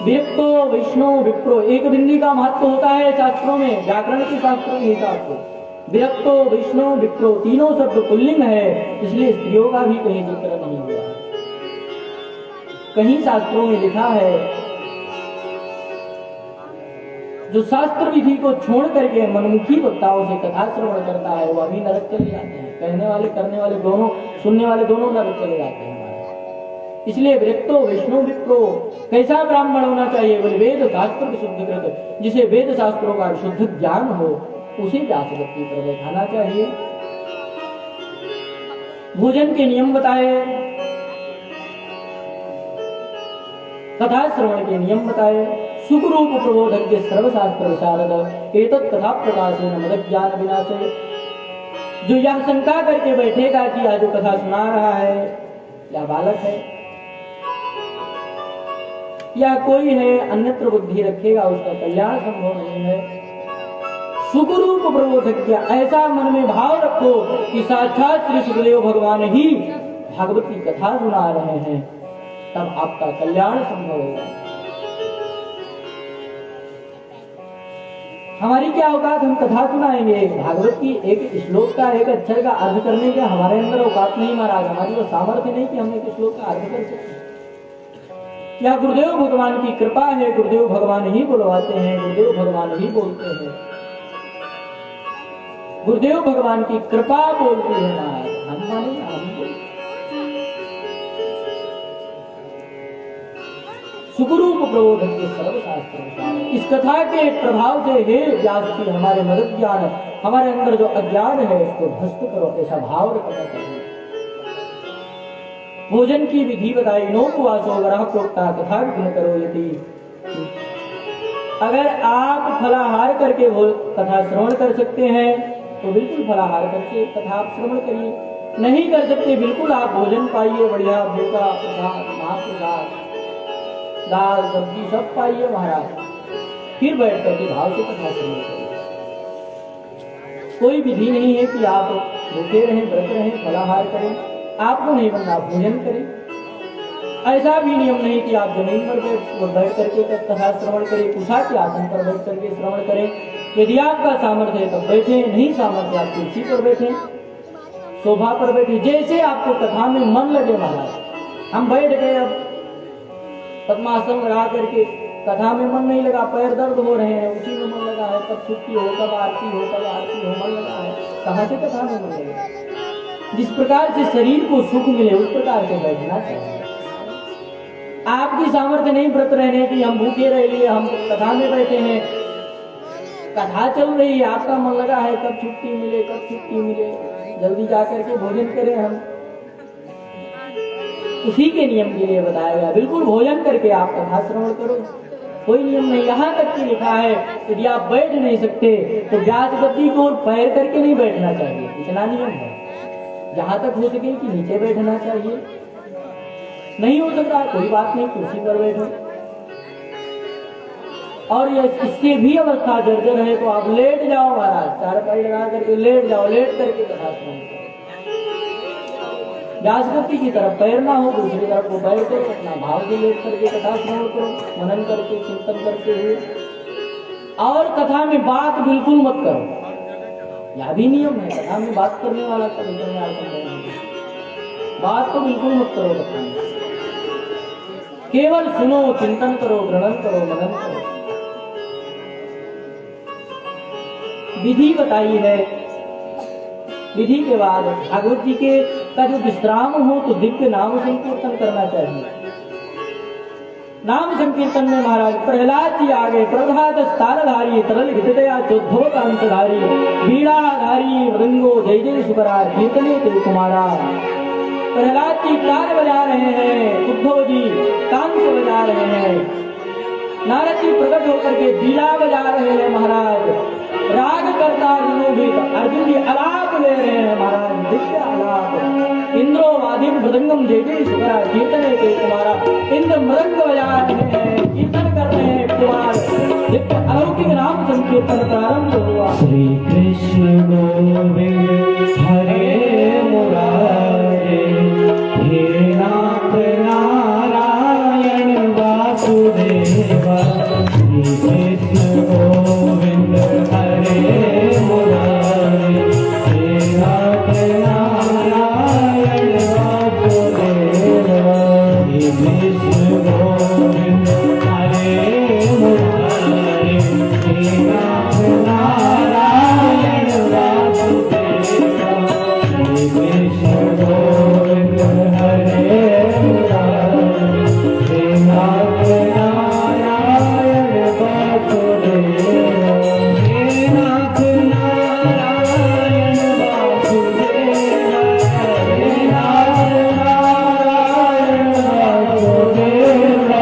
विरक्तो विष्णु विप्रो, एक बिंदी का महत्व होता है शास्त्रों में, व्याकरण के शास्त्रों के हिसाब से। विरक्तो विष्णु विप्रो तीनों शब्द पुल्लिंग है, इसलिए स्त्रियों का भी कहीं जिक्र नहीं हुआ। कहीं शास्त्रों में लिखा है, जो शास्त्र विधि को छोड़ करके मनमुखी वक्ताओं से कथा श्रवण करता है, वह भी नरक चले जाते हैं। कहने वाले करने वाले दोनों, सुनने वाले दोनों नरक चले जाते हैं। इसलिए विरक्तो विष्णु विप्रो, कैसा ब्राह्मण होना चाहिए? बोले वेद शास्त्र विशुद्ध कृत, जिसे वेद शास्त्रों का शुद्ध ज्ञान हो, उसे व्यास गद्दी पर बैठाना चाहिए। भोजन के नियम बताए, कथा श्रवण के नियम बताए। सुखरूप प्रबोधज्ञ सर्वशास्त्र विशारद, एतत् कथा प्रकाशेन मदज्ञान विनाशे। जो यह शंका करके बैठेगा कि यह जो कथा सुना रहा है या बालक है या कोई है, अन्यत्र बुद्धि रखेगा, उसका कल्याण संभव नहीं है। सुखरूप प्रबोधज्ञ, ऐसा मन में भाव रखो कि साक्षात श्री सुखदेव भगवान ही भागवत की कथा सुना रहे हैं, तब आपका कल्याण संभव होगा। हमारी क्या औकात, हम कथा सुनाएंगे? भागवत की एक श्लोक का, एक अक्षर का अर्थ करने के हमारे अंदर औकात नहीं महाराज। हमारी वो सामर्थ्य नहीं कि हम एक श्लोक का अर्थ कर सकें। क्या गुरुदेव भगवान की कृपा है, गुरुदेव भगवान ही बुलवाते हैं, गुरुदेव भगवान ही बोलते हैं, गुरुदेव भगवान की कृपा बोलती है महाराज, हम माने हम बोलते। सुखरूप प्रबोधन के सर्वशास्त्र, इस कथा के प्रभाव से हे व्यास जी हमारे मदद ज्ञान, हमारे अंदर जो अज्ञान है उसको भ्रष्ट करो, ऐसा भाव रखना चाहिए। भोजन की विधि बताई, नोपवासो वरः प्रोक्ता तथा विघ्न करो यदि अगर आप फलाहार करके वो कथा श्रवण कर सकते हैं तो बिल्कुल फलाहार करके कथा आप श्रवण करिए, नहीं कर सकते बिल्कुल आप भोजन पाइए, बढ़िया भूखा प्रसाद महाप्रसाद दाल सब्जी सब पाइए महाराज, फिर बैठ करके भाव से कथा श्रवण करिए। कोई विधि नहीं है कि आप भूखे रहें, व्रत रहें, फलाहार करें, आपको नहीं बनना भोजन करें। ऐसा भी नियम नहीं कि आप जमीन पर बैठ करके कथा श्रवण करें, कुशा के आसन पर बैठ करके श्रवण करें। यदि आपका सामर्थ्य है तब बैठे, नहीं सामर्थ्य आप कुर्सी पर बैठे, शोभा पर बैठे, जैसे आपको कथा में मन लगे महाराज। हम बैठ गए अब पद्मासन लगा करके, कथा में मन नहीं लगा, पैर दर्द हो रहे हैं, उसी में मन लगा है, कब छुट्टी हो, कब आरती हो, कब आरती हो, मन लगा है, कहाँ से कथा में मन लगा। जिस प्रकार से शरीर को सुख मिले उस प्रकार से बैठना चाहिए। आपकी सामर्थ्य नहीं व्रत रहने की, हम भूखे रह लिए, हम कथा में बैठे हैं, कथा चल रही है, आपका मन लगा है कब छुट्टी मिले, कब छुट्टी मिले, जल्दी जा करके भोजन करें। हम उसी के नियम के लिए बताया गया, बिल्कुल भोजन करके आप कथा श्रवण करो, कोई नियम नहीं। यहाँ तक कि लिखा है यदि आप बैठ नहीं सकते तो व्यास गद्दी को पैर करके नहीं बैठना चाहिए, इतना नियम है। जहां तक हो सके कि नीचे बैठना चाहिए, नहीं हो सकता कोई बात नहीं, कुर्सी पर बैठो। और ये इससे भी अवस्था जर्जर है तो आप लेट जाओ महाराज, चार पैर लगा करके लेट जाओ, लेट करके कथा श्रवण करो। व्यासगति की तरफ पैर ना हो, दूसरी तरफ को पैर करो, अपना भाव से लेट करके कथा श्रवण करो, मनन करके चिंतन करते हुए। और कथा में बात बिल्कुल मत करो, यह भी नियम है, कथा में बात करने वाला का बात तो बिल्कुल मत करो कथा में, केवल सुनो, चिंतन करो, ग्रहण करो, मनन करो। विधि बताई है, विधि के बाद भागवत जी के का जो विश्राम हो तो दिव्य नाम संकीर्तन करना चाहिए। नाम संकीर्तन में महाराज प्रहलाद जी आगे प्रभात तारधारी तरल हृदया चोद्धोकांतधारी वीणाधारी मृंगो जय जय सुकरा कीर्तने ते कुमारा। प्रहलाद जी तार बजा रहे हैं, उद्धव जी कांस बजा रहे हैं, नारद जी प्रकट होकर के बीड़ा बजा रहे हैं महाराज, राग करता अर्जुन जी आलाप ले रहे हैं महाराज, दिव्य आलाप। इंद्रो वादिम मृदंगम जय जय सुकरा कीर्तने ते कुमारा, इंद्र मृदंग बजा रहे हैं, कीर्तन कर रहे हैं कुमार, दिव्य अलौकिक नाम संकीर्तन प्रारंभ हुआ। श्री कृष्ण गोविंद हरे मुरारे, हे नाथ नारायण वासुदेवा, श्री कृष्ण गोविंद हरे मुरारे, हे नाथ नारायण वासुदेवा, श्री कृष्ण गोविंद हरे मुरारे, हे नाथ नारायण वासुदेवा, श्री कृष्ण गोविंद हरे मुरारे, हे नाथ नारायण वासुदेवा, हे नाथ नारायण वासुदेवा, हे नाथ नारायण वासुदेवा,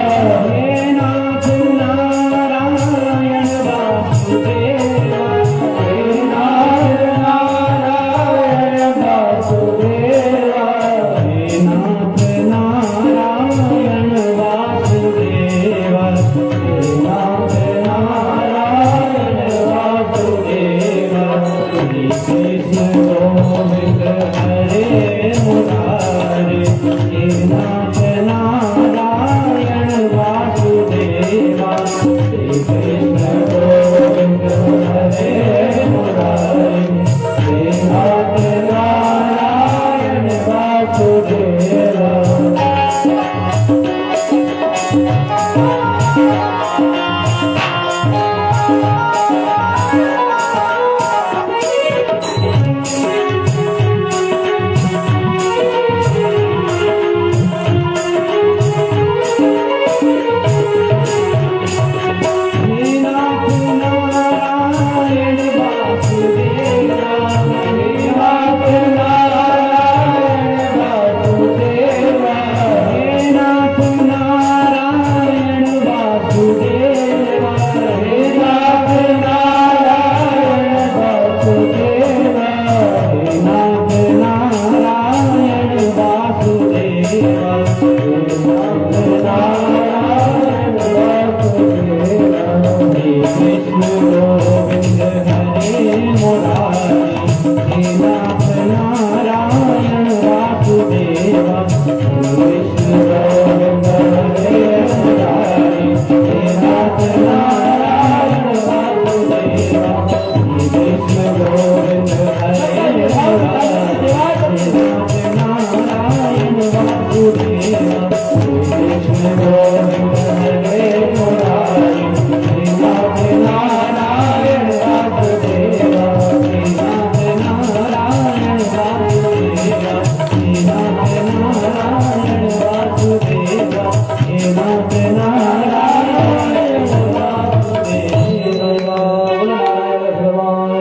कृष्ण गोविंद हरे मुरारी, श्रीनाथ नारायण वासुदेवा, श्रीनाथ नारायण वासुदेवा, श्रीनाथ नारायण वासुदेवा, श्रीनाथ नारायण वासुदेवा। बोलो नारायण भगवान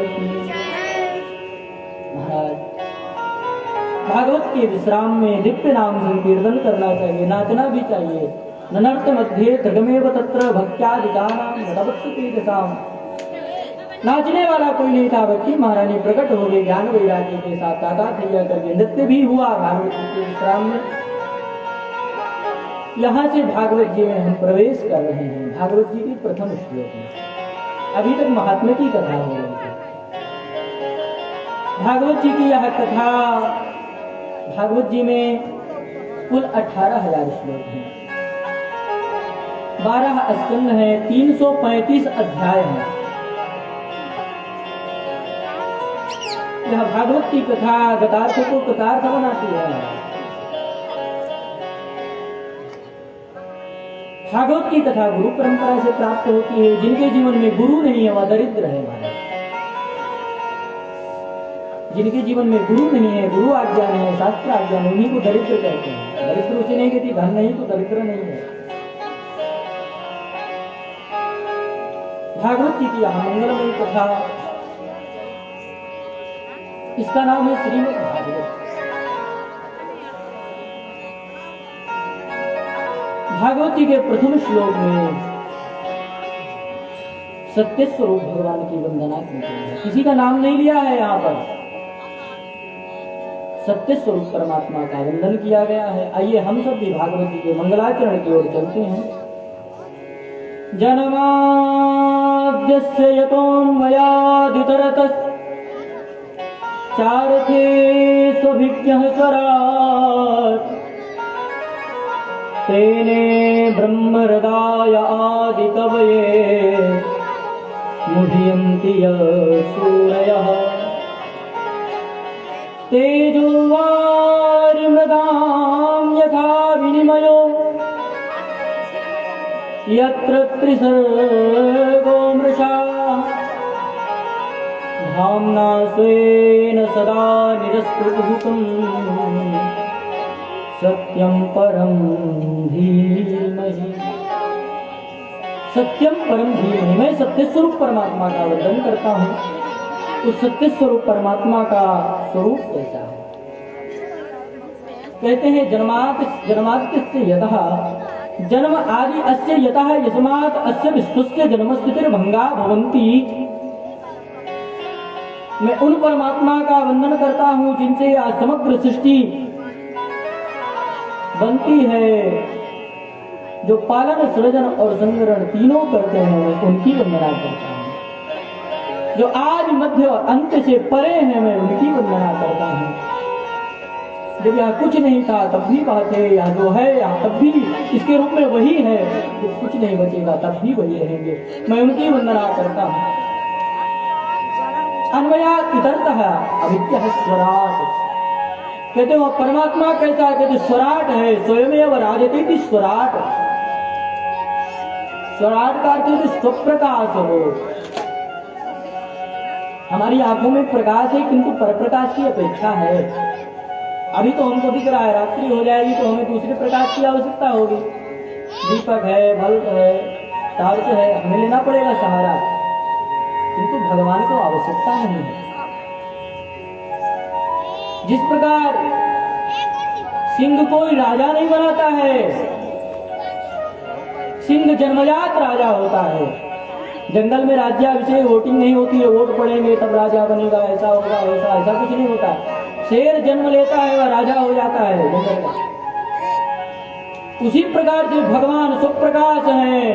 की। महाराज भागवत के विश्राम में दिव्य नाम संकीर्तन करना चाहिए, नाचना भी चाहिए। ननर्थ मध्ये दृढ़मेव तत्र भक्त्यादिकानां नतवत्सते दशाम। नाचने वाला कोई नहीं था, भक्ति महारानी प्रकट हो गई ज्ञान वैराग्य के साथ, ताका थैया करके नृत्य भी हुआ भागवत के विश्राम में। यहाँ से भागवत जी में हम प्रवेश कर रहे हैं। भागवत जी की प्रथम श्लोक में अभी तक महात्मा की कथा हो रही थी। भागवत जी की यह कथा, भागवत जी में कुल 18,000 श्लोक हैं, 12 स्कंद हैं, 335 अध्याय हैं। यह भागवत की कथा गतार्थ को कृतार्थ बनाती है। भागवत की कथा गुरु परंपरा से प्राप्त होती है। जिनके जीवन में गुरु नहीं है वह दरिद्र है महाराज। जिनके जीवन में गुरु नहीं है, गुरु आज्ञा नहीं है, शास्त्र आज्ञा नहीं, उन्हीं को दरिद्र कहते हैं। दरिद्र उसे नहीं कहती, धन नहीं तो दरिद्र नहीं है। भागवत जी की यह मंगलमयी कथा, इसका नाम है श्रीमद् भागवत। भागवत जी के प्रथम श्लोक में सत्य स्वरूप भगवान की वंदना की गई है। किसी का नाम नहीं लिया है, यहाँ पर सत्य स्वरूप परमात्मा का वंदन किया गया है। आइए हम सब भी भागवत जी के मंगलाचरण की ओर चलते हैं। जन्माद्यस्य यतोऽन्वयादितरतः चारथे स्वभिज्ञः स्वराट्, तेने ब्रह्महृदाय आदिकवये मुह्यन्ति सूरयः, तेजोवारिमृदां यथा विनिमयो यत्र त्रिसर्गो मृषा, धाम्ना स्वेन सदा निरस्तुतं सत्यं परं धीमहि। सत्यम परम धीमहि। मैं सत्य स्वरूप परमात्मा का वंदन करता हूँ। उस सत्य स्वरूप परमात्मा का स्वरूप कैसा है? कहते हैं जन्माद्यस्य यतः, जन्म आदि अस्य यतः यस्मात् अस्य विश्वस्य जन्मस्थितिर्भंगा भवन्ति। मैं उन परमात्मा का वंदन करता हूँ जिनसे आज समग्र सृष्टि बनती है, जो पालन सृजन और संग्रहण तीनों करते हैं, उनकी वंदना करता हूँ। जो आज मध्य और अंत से परे हैं, मैं उनकी वंदना करता हूँ। जब यहाँ कुछ नहीं था तब भी बात है, यहाँ जो है यहाँ तब भी इसके रूप में वही है। जब कुछ नहीं बचेगा तब भी वही रहेंगे, मैं उनकी वंदना करता हूँ। अन्वयात् इतरतः अविद्यः स्वराट्। कहते हो परमात्मा कैसा है? कहते स्वराट है, स्वयमेव राजते की स्वराट। स्वराट का अर्थ है स्वप्रकाश हो। हमारी आंखों में प्रकाश है किंतु परप्रकाश की अपेक्षा है। अभी तो हमको दिख रहा है, रात्रि हो जाएगी तो हमें दूसरे प्रकाश की आवश्यकता होगी। दीपक है, बल्ब है, टार्च है, हमें लेना पड़ेगा सहारा, किंतु भगवान को आवश्यकता नहीं है। जिस प्रकार सिंह कोई राजा नहीं बनाता है, सिंह जन्मजात राजा होता है। जंगल में राज्याभिषेक वोटिंग नहीं होती है, वोट पड़ेंगे तब राजा बनेगा, ऐसा होगा ऐसा कुछ नहीं होता। शेर जन्म लेता है वह राजा हो जाता है जंगल का। उसी प्रकार से भगवान सुप्रकाश हैं,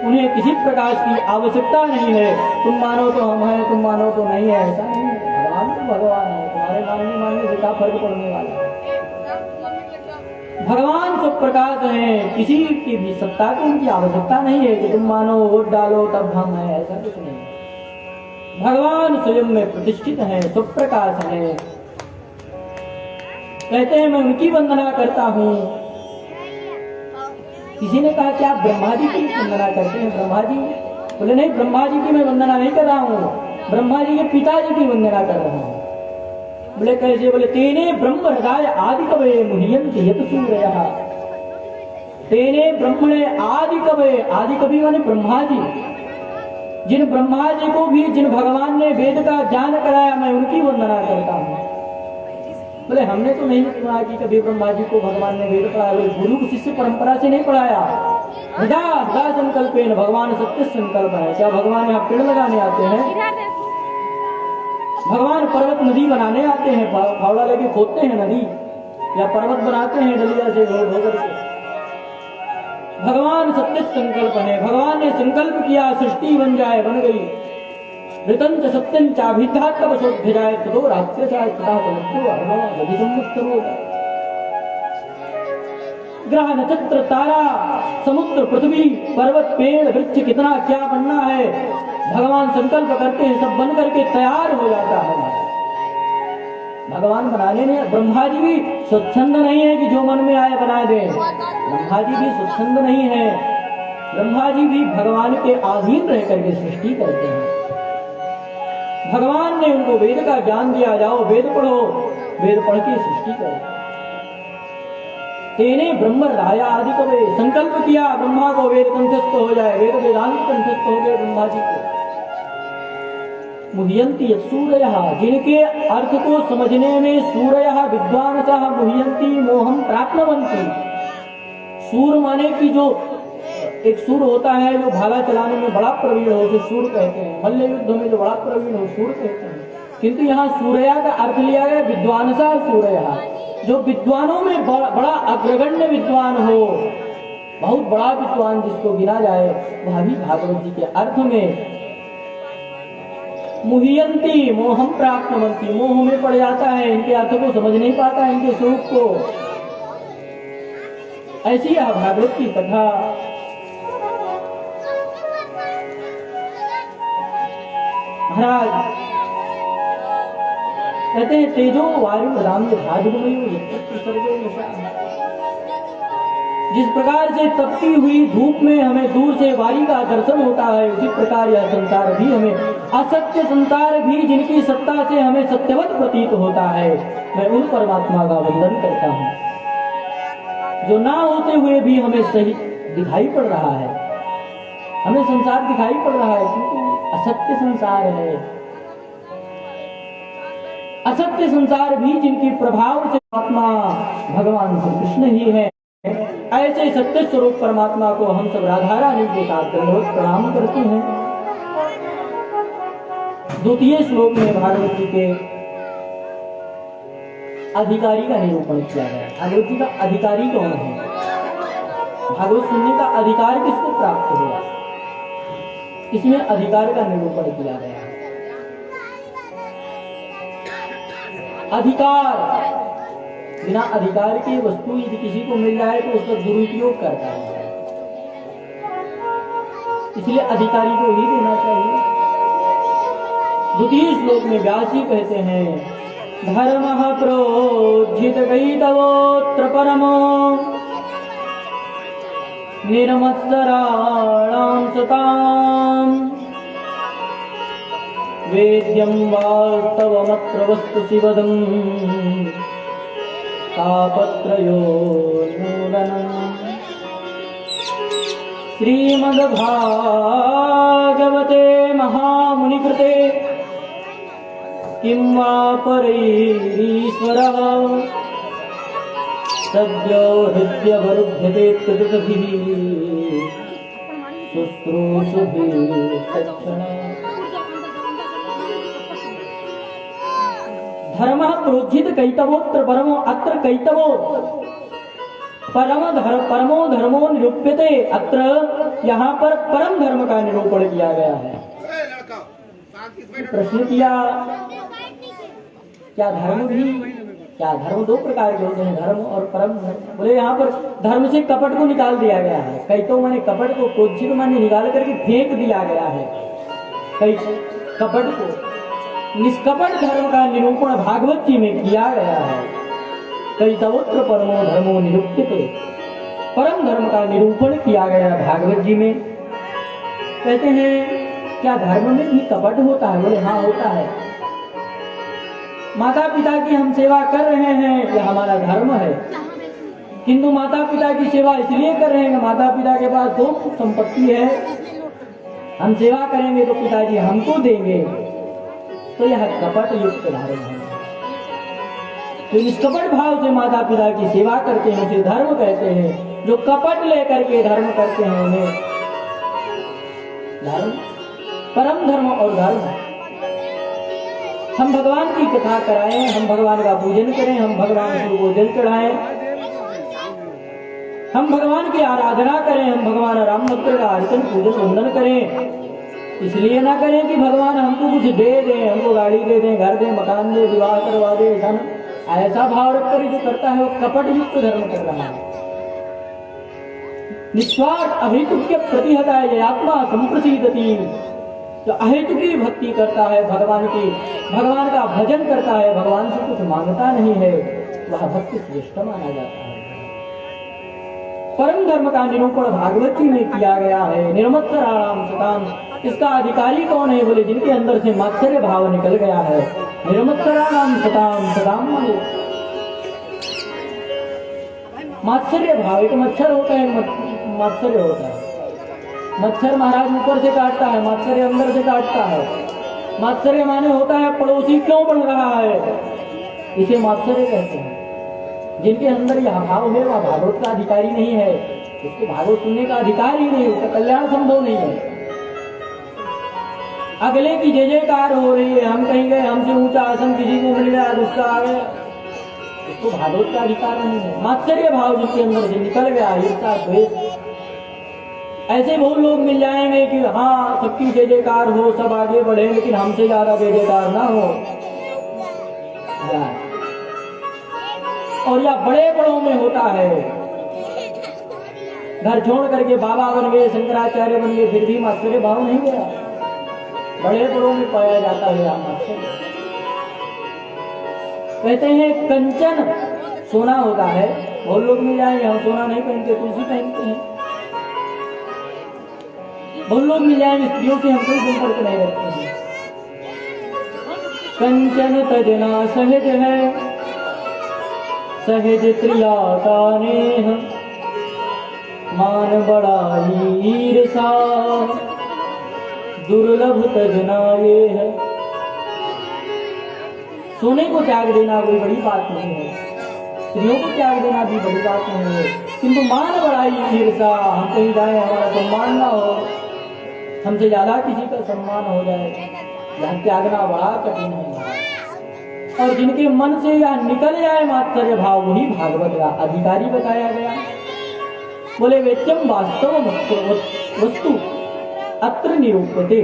उन्हें किसी प्रकाश की आवश्यकता नहीं है। तुम मानो तो हम हैं, तुम मानो तो नहीं है, ऐसा नहीं है। भगवान तो भगवान है, तुम्हारे मानने से क्या फर्क पड़ने वाला है। भगवान सुप्रकाश हैं, किसी की भी सत्ता को उनकी आवश्यकता नहीं है कि तुम मानो वोट डालो तब हम हैं, ऐसा कुछ नहीं। भगवान स्वयं में प्रतिष्ठित है, सुप्रकाश है। कहते हैं मैं उनकी वंदना करता हूँ किसी ने कहा कि आप ब्रह्मा जी की वंदना करते हैं? ब्रह्मा जी बोले नहीं, ब्रह्मा जी की मैं वंदना नहीं कर रहा हूँ, ब्रह्मा जी के पिताजी की वंदना कर रहा हूँ। बोले कैसे? बोले तेने ब्रह्म हृदय आदि कवे मुह्यन्ति यत सूरयः। तेने ब्रह्मणे आदि कवे, आदि कवि माने ब्रह्मा जी, जिन ब्रह्मा जी को भी जिन भगवान ने वेद का ज्ञान कराया मैं उनकी वंदना करता हूँ। बोले हमने तो नहीं सुना कि कभी ब्रह्मा जी को भगवान ने वेद पढ़ाया, गुरु को शिष्य परंपरा से नहीं पढ़ाया। हृदय संकल्पेन, भगवान सत्य संकल्प है। क्या भगवान यहाँ पेड़ लगाने आते हैं? भगवान पर्वत नदी बनाने आते हैं, फावड़ा लेके खोदते हैं नदी, या पर्वत बनाते हैं डलिया से घोड़ होकर के। भगवान सत्य संकल्प है, भगवान ने संकल्प किया सृष्टि बन जाए, बन गई। ऋतंच सत्यं चाभिधात्मवशोऽध्याय ततो रात्रिसाय तथा समस्यो अहमः गतिसंवत्सरो। ग्रह नक्षत्र तारा समुद्र पृथ्वी पर्वत पेड़ वृक्ष कितना क्या बनना है, भगवान संकल्प करते हैं, सब बन करके तैयार हो जाता है। भगवान बनाने में ब्रह्मा जी भी स्वच्छंद नहीं है कि जो मन में आए बना दे। ब्रह्मा जी भी स्वच्छंद नहीं है, ब्रह्मा जी भी भगवान के अधीन रह करके सृष्टि करते हैं। भगवान ने उनको वेद का ज्ञान दिया, जाओ वेद पढ़ो, वेद पढ़ के सृष्टि करो। तेने ब्रह्म राया आदि कवे, संकल्प किया ब्रह्मा को वेद कंठस्थ हो जाए, वेद वेदांत कंठस्थ हो गए ब्रह्मा जी को। मुह्यन्ति यत् सूरयः, जिनके अर्थ को समझने में सूरयः विद्वांसः मुह्यन्ति मोहं प्राप्नुवन्ति। सूर माने कि जो एक सूर होता है जो भाला चलाने में बड़ा प्रवीण हो, जो सूर कहते हैं। मल्ल युद्ध में जो बड़ा प्रवीण हो सूर कहते हैं, किंतु यहाँ सूरया का अर्थ लिया गया विद्वांसा सूरया, जो विद्वानों में बड़ा अग्रगण्य विद्वान हो, बहुत बड़ा विद्वान जिसको गिना जाए, वह भी भागवत जी के अर्थ में मुह्यन्ति मोहम प्राप्नुवन्ति, मोह में पड़ जाता है, इनके अर्थ को समझ नहीं पाता है, इनके स्वरूप को। ऐसी यह भागवत की कथा। महाराज कहते हैं तेजो वायु राम्य भाजगमयो सर्वे निशा। जिस प्रकार से तपती हुई धूप में हमें दूर से वायु का दर्शन होता है, उसी प्रकार यह संसार भी हमें, असत्य संसार भी जिनकी सत्ता से हमें सत्यवत प्रतीत होता है, मैं उन परमात्मा का वंदन करता हूँ जो ना होते हुए भी हमें सही दिखाई पड़ रहा है। हमें संसार दिखाई पड़ रहा है क्योंकि असत्य संसार है। असत्य संसार भी जिनकी प्रभाव से आत्मा भगवान श्री कृष्ण ही है, ऐसे सत्य स्वरूप परमात्मा को हम सब राधा रानी के साथ दंडवत प्रणाम करते हैं। द्वितीय श्लोक में भागवत जी के अधिकारी का निरूपण किया गया। भागवत जी का अधिकारी कौन है? भागवत सुनने का अधिकार किसको प्राप्त हुआ, इसमें अधिकार का निरूपण किया गया है। अधिकार, बिना अधिकार की वस्तु यदि किसी को मिल जाए तो उसका दुरुपयोग करता है, इसलिए अधिकारी को ही देना चाहिए। द्वितीय श्लोक में व्यास जी कहते हैं धर्मः प्रोज्झित कैतवोऽत्र परमो निर्मत्सराणां सताम् वेद्यं वास्तवमत्र वस्तु शिवदम् तापत्रयोन्मूलनम्। श्रीमद्भागवते महामुनिकृते किं वा परैरीश्वरः सद्यो हृद्यवरुध्यते त्रिदभिः शुश्रूषुभिः तत्क्षणात्। धर्म प्रोज्झित कैतवोत्र परमो, अत्र कैतवो परमो धर्मो निरूप्यते। अत्र यहाँ पर परम धर्म का निरूपण किया गया है। प्रश्न किया क्या धर्म दो प्रकार के होते हैं, धर्म और परम धर्म। बोले यहाँ पर धर्म से कपट को निकाल दिया गया है। कैतो माने कपट को, प्रोज्झित माने निकाल करके फेंक दिया गया है। कपट को, निष्कपट धर्म का निरूपण भागवत जी में किया गया है। कैतवोत्र परमो धर्मो निरूप्यते। परम धर्म का निरूपण किया गया भागवत जी में। कहते हैं क्या धर्म में भी कपट होता है? बोले हाँ होता है। माता पिता की हम सेवा कर रहे हैं, यह हमारा धर्म है, किंतु माता पिता की सेवा इसलिए कर रहे हैं कि माता पिता के पास दो संपत्ति है, हम सेवा करेंगे तो पिताजी हमको देंगे, तो यह कपट युक्त धर्म है। तो इस कपट भाव से माता पिता की सेवा करते हैं उसे धर्म कहते हैं। जो कपट लेकर के धर्म करते हैं उन्हें धर्म, परम धर्म और धर्म। हम भगवान की कथा कराएं, हम भगवान का पूजन करें, हम भगवान को भोजन चढ़ाएं, हम भगवान की आराधना करें, हम भगवान राम भक्त का अर्चन पूजन वंदन करें। इसलिए ना करें कि भगवान हमको कुछ दे दें, हमको गाड़ी दे दें, घर दे, मकान दे, विवाह करवा दे, ऐसा भाव रखकर जो करता है वो कपट युक्त धर्म कर रहा है। निस्वार्थ अहेतुक्य प्रतिहता है आत्मा संप्रसिद्धति। जो अहेतु की भक्ति करता है, भगवान का भजन करता है, भगवान से कुछ मांगता नहीं है, वह भक्ति श्रेष्ठ माना जाता है। परम धर्म का निरूपण भागवत जी में किया गया है। निर्मत्सराणाम सताम, इसका अधिकारी कौन है? बोले जिनके अंदर से मात्सर्य भाव निकल गया है। निर्मत्सराणाम सताम, सताम मात्सर्य भाव, एक मच्छर होता है, मात्सर्य होता है। मच्छर महाराज ऊपर से काटता है, मात्सर्य अंदर से काटता है। मात्सर्य माने होता है पड़ोसी क्यों बढ़ रहा है, इसे मात्सर्य कहते हैं। जिनके अंदर यह भाव है वह भागवत का अधिकारी नहीं है, उसको भागवत सुनने का अधिकार ही नहीं, उसका कल्याण संभव नहीं है। अगले की जय जयकार हो रही है, हम कहीं गए, हमसे ऊंचा आसन किसी को मिल गया, गुस्सा आ गया, उसको भागवत का अधिकार नहीं है। मात्सर्य भाव जिसके अंदर से निकल गया, ईर्ष्या द्वेष, ऐसे बहुत लोग मिल जाएंगे कि हाँ सबकी जय जयकार हो, सब आगे बढ़े, लेकिन हमसे ज्यादा जय जयकार ना हो। और या बड़े बड़ों में होता है, घर छोड़ करके बाबा बन गए, शंकराचार्य बन गए, फिर भी मात्सर्य भाव नहीं गया। बड़े बड़ों में पाया जाता है मात्सर्य। कहते हैं कंचन सोना होता है, बहुत लोग मिल जाएंगे, हम सोना नहीं पहनते, तुलसी पहनते हैं। बहुत लोग मिल जाएंगे, स्त्रियों से हम कोई संपर्क नहीं रखते हैं। कंचन तजना सहज है, सहज त्रिया का नेह, मान बड़ाई ईर्षा, दुर्लभ तजना ये है। सोने को त्याग देना कोई बड़ी बात नहीं है, स्त्रियों को त्याग देना भी बड़ी बात नहीं है, किंतु मान बड़ाई ईर्षा, हम कहीं जाए हमारा सम्मान ना हो, हमसे ज्यादा किसी का सम्मान हो जाए, यह त्यागना बड़ा कठिन है। और जिनके मन से यह निकल जाए मात्सर्य भाव, वही भागवत का अधिकारी बताया गया। बोले वेत्यम वास्तव वस्तु अत्र निरूपते,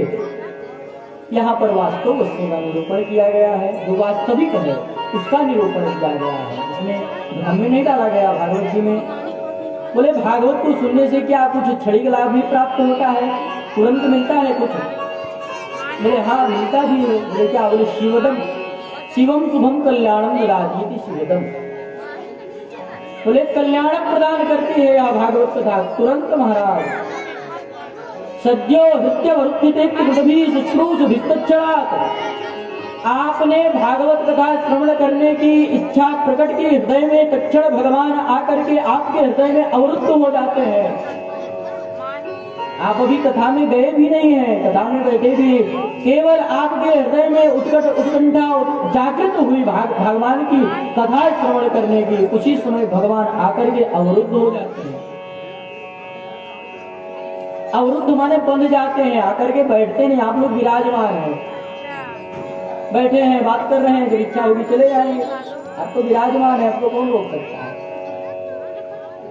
यहाँ पर वास्तव वस्तु का निरूपण किया गया है, जो वास्तविक है उसका निरूपण किया गया है, इसमें भ्रम में नहीं डाला गया भागवत जी में। बोले भागवत को सुनने से क्या कुछ क्षणिक लाभ भी प्राप्त होता है, तुरंत मिलता है कुछ? बोले हाँ मिलता भी है। बोले क्या? बोले शिवदम शिवम शुभम कल्याणम ददाति शिवदम। बोले कल्याण प्रदान करती है यह भागवत कथा तुरंत महाराज। सद्यो हृत्य शुश्रूष आपने भागवत कथा श्रवण करने की इच्छा प्रकट की, हृदय में तक्षण भगवान आकर के आपके हृदय में अवरुद्ध हो जाते हैं। आप अभी कथा में गए भी नहीं है, कथा में बैठे भी, केवल आपके हृदय में उत्कंठा जागृत हुई भगवान की कथा श्रवण करने की, उसी समय भगवान आकर के अवरुद्ध हो जाते हैं। अवरुद्ध माने बंध जाते हैं, आकर के बैठते नहीं। आप लोग विराजमान हैं, बैठे हैं, बात कर रहे हैं, जब इच्छा होगी चले जाएंगे। आप तो विराजमान है, आपको कौन रोक सकता है?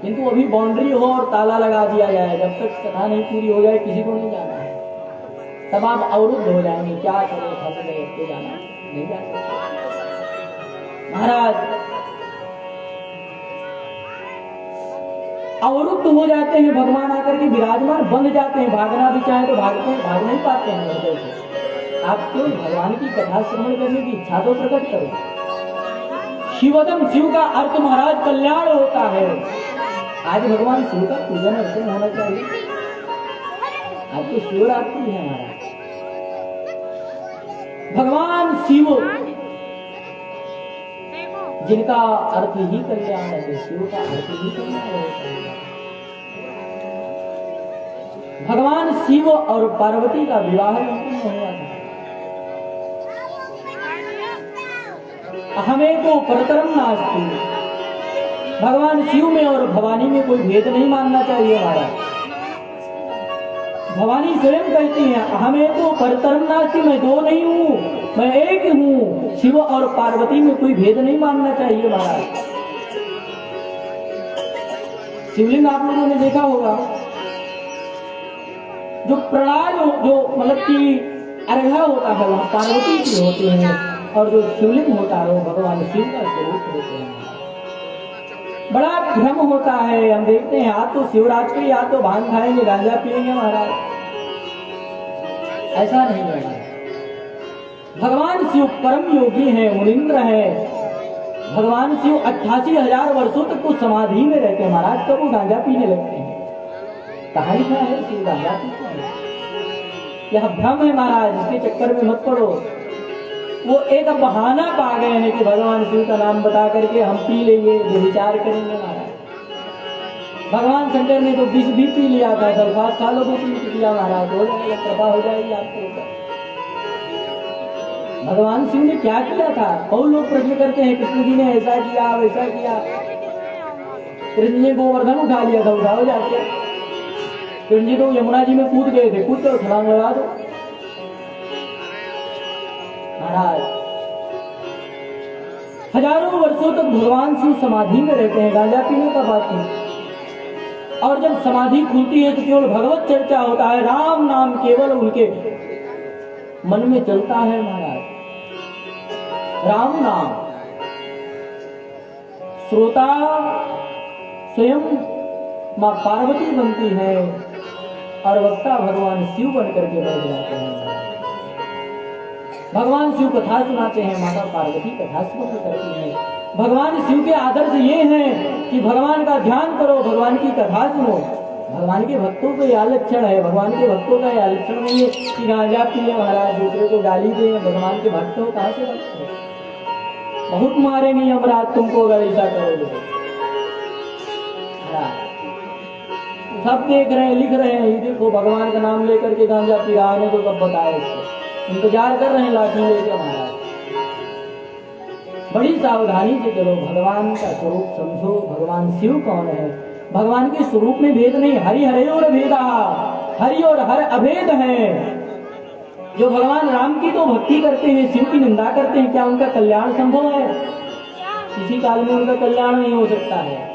किंतु अभी बाउंड्री हो और ताला लगा दिया जाए, जब तक कथा नहीं पूरी हो जाए किसी को नहीं जाना है, तब आप अवरुद्ध हो जाएंगे। क्या करें, फंस गए, तो जाना नहीं जा सकते महाराज। अवरुद्ध हो जाते हैं, भगवान आकर के विराजमान बंध जाते हैं। भागना भी चाहे तो भागते हैं, भाग नहीं पाते हैं हृदय से। आप क्यों भगवान की कथा श्रवण करने की इच्छा तो प्रकट करो। शिवदम, शिव का अर्थ महाराज कल्याण होता है। आज भगवान शिव का पूजन अर्चन होना चाहिए। आज तो शिवरात्रि है महाराज। भगवान शिव जिनका अर्थ ही कल्याण है, शिव का अर्थ ही कल्याण है। भगवान शिव और पार्वती का विवाह संपन्न हुआ था। हमें तो परतरम नास्ति, भगवान शिव में और भवानी में कोई भेद नहीं मानना चाहिए महाराज। भवानी स्वयं कहती हैं हमें तो परतरम नास्ति, मैं दो नहीं हूँ, मैं एक हूँ। शिव और पार्वती में कोई भेद नहीं मानना चाहिए महाराज। शिवलिंग आप लोगों ने देखा होगा, जो प्रणाल जो मतलब कि अर्घा होता है वह पार्वती के होते हैं, और जो शिवलिंग होता है वो भगवान शिव का स्वरूप होते हैं। बड़ा भ्रम होता है, हम देखते हैं आज तो शिवरात्रि, या तो भांग खाएंगे, गांजा पिएंगे महाराज। ऐसा नहीं है। भगवान शिव परम योगी हैं, मुनिंद्र हैं। भगवान शिव 88,000 वर्षों तक तो समाधि में रहते हैं महाराज, तब वो गांजा पीने लगते हैं। कहाँ लिखा है शिव गांजा पीते हैं? यह भ्रम है महाराज, इसके चक्कर में मत पड़ो। वो एक बहाना पा गए हैं कि भगवान शिव का नाम बता करके हम पी लेंगे, जो विचार करेंगे महाराज। भगवान शंकर ने तो विष भी पी लिया था, सल्फात खा लो तो पी लिया महाराज, हो जाएगा, कृपा हो जाएगी आपके ऊपर। भगवान शिव ने क्या किया था? बहुत लोग प्रश्न करते हैं कृष्ण जी ने ऐसा किया वैसा किया। कृष्ण जी गोवर्धन उठा लिया था, उठाओ जाके। कृष्ण जी तो यमुना जी में कूद गए थे, कूद कर छलांग लगा दो महाराज। हजारों वर्षों तक भगवान शिव समाधि में रहते हैं, गांजा पीने का बात नहीं। और जब समाधि खुलती है तो केवल भगवत चर्चा होता है, राम नाम केवल उनके मन में चलता है महाराज। राम नाम श्रोता स्वयं मां पार्वती बनती है और वक्ता भगवान शिव बन करके बैठ जाते हैं। भगवान शिव कथा सुनाते हैं, माता पार्वती कथा सुनाते करती है। भगवान शिव के आदर्श ये हैं कि भगवान का ध्यान करो, भगवान की कथा सुनो। भगवान के भक्तों को यह लक्षण है, भगवान के भक्तों का यह लक्षण नहीं है कि गांजा पिए महाराज, दूसरे को गाली दे। भगवान के भक्त हो, कहाँ से भक्त हो? बहुत मारेंगे यमराज तुमको अगर ऐसा करोगे। सब देख रहे हैं, लिख रहे हैं, ये देखो भगवान का नाम लेकर के गांजा पी रहा है, तो कब बताए इसको। इंतजार कर रहे हैं लाठी लेके महाराज। बड़ी सावधानी से चलो, भगवान का स्वरूप समझो, भगवान शिव कौन है। भगवान के स्वरूप में भेद नहीं, हरि हरे और भेदा, हरि और हर अभेद है। जो भगवान राम की तो भक्ति करते हैं, शिव की निंदा करते हैं, क्या उनका कल्याण संभव है? किसी काल में उनका कल्याण नहीं हो सकता है।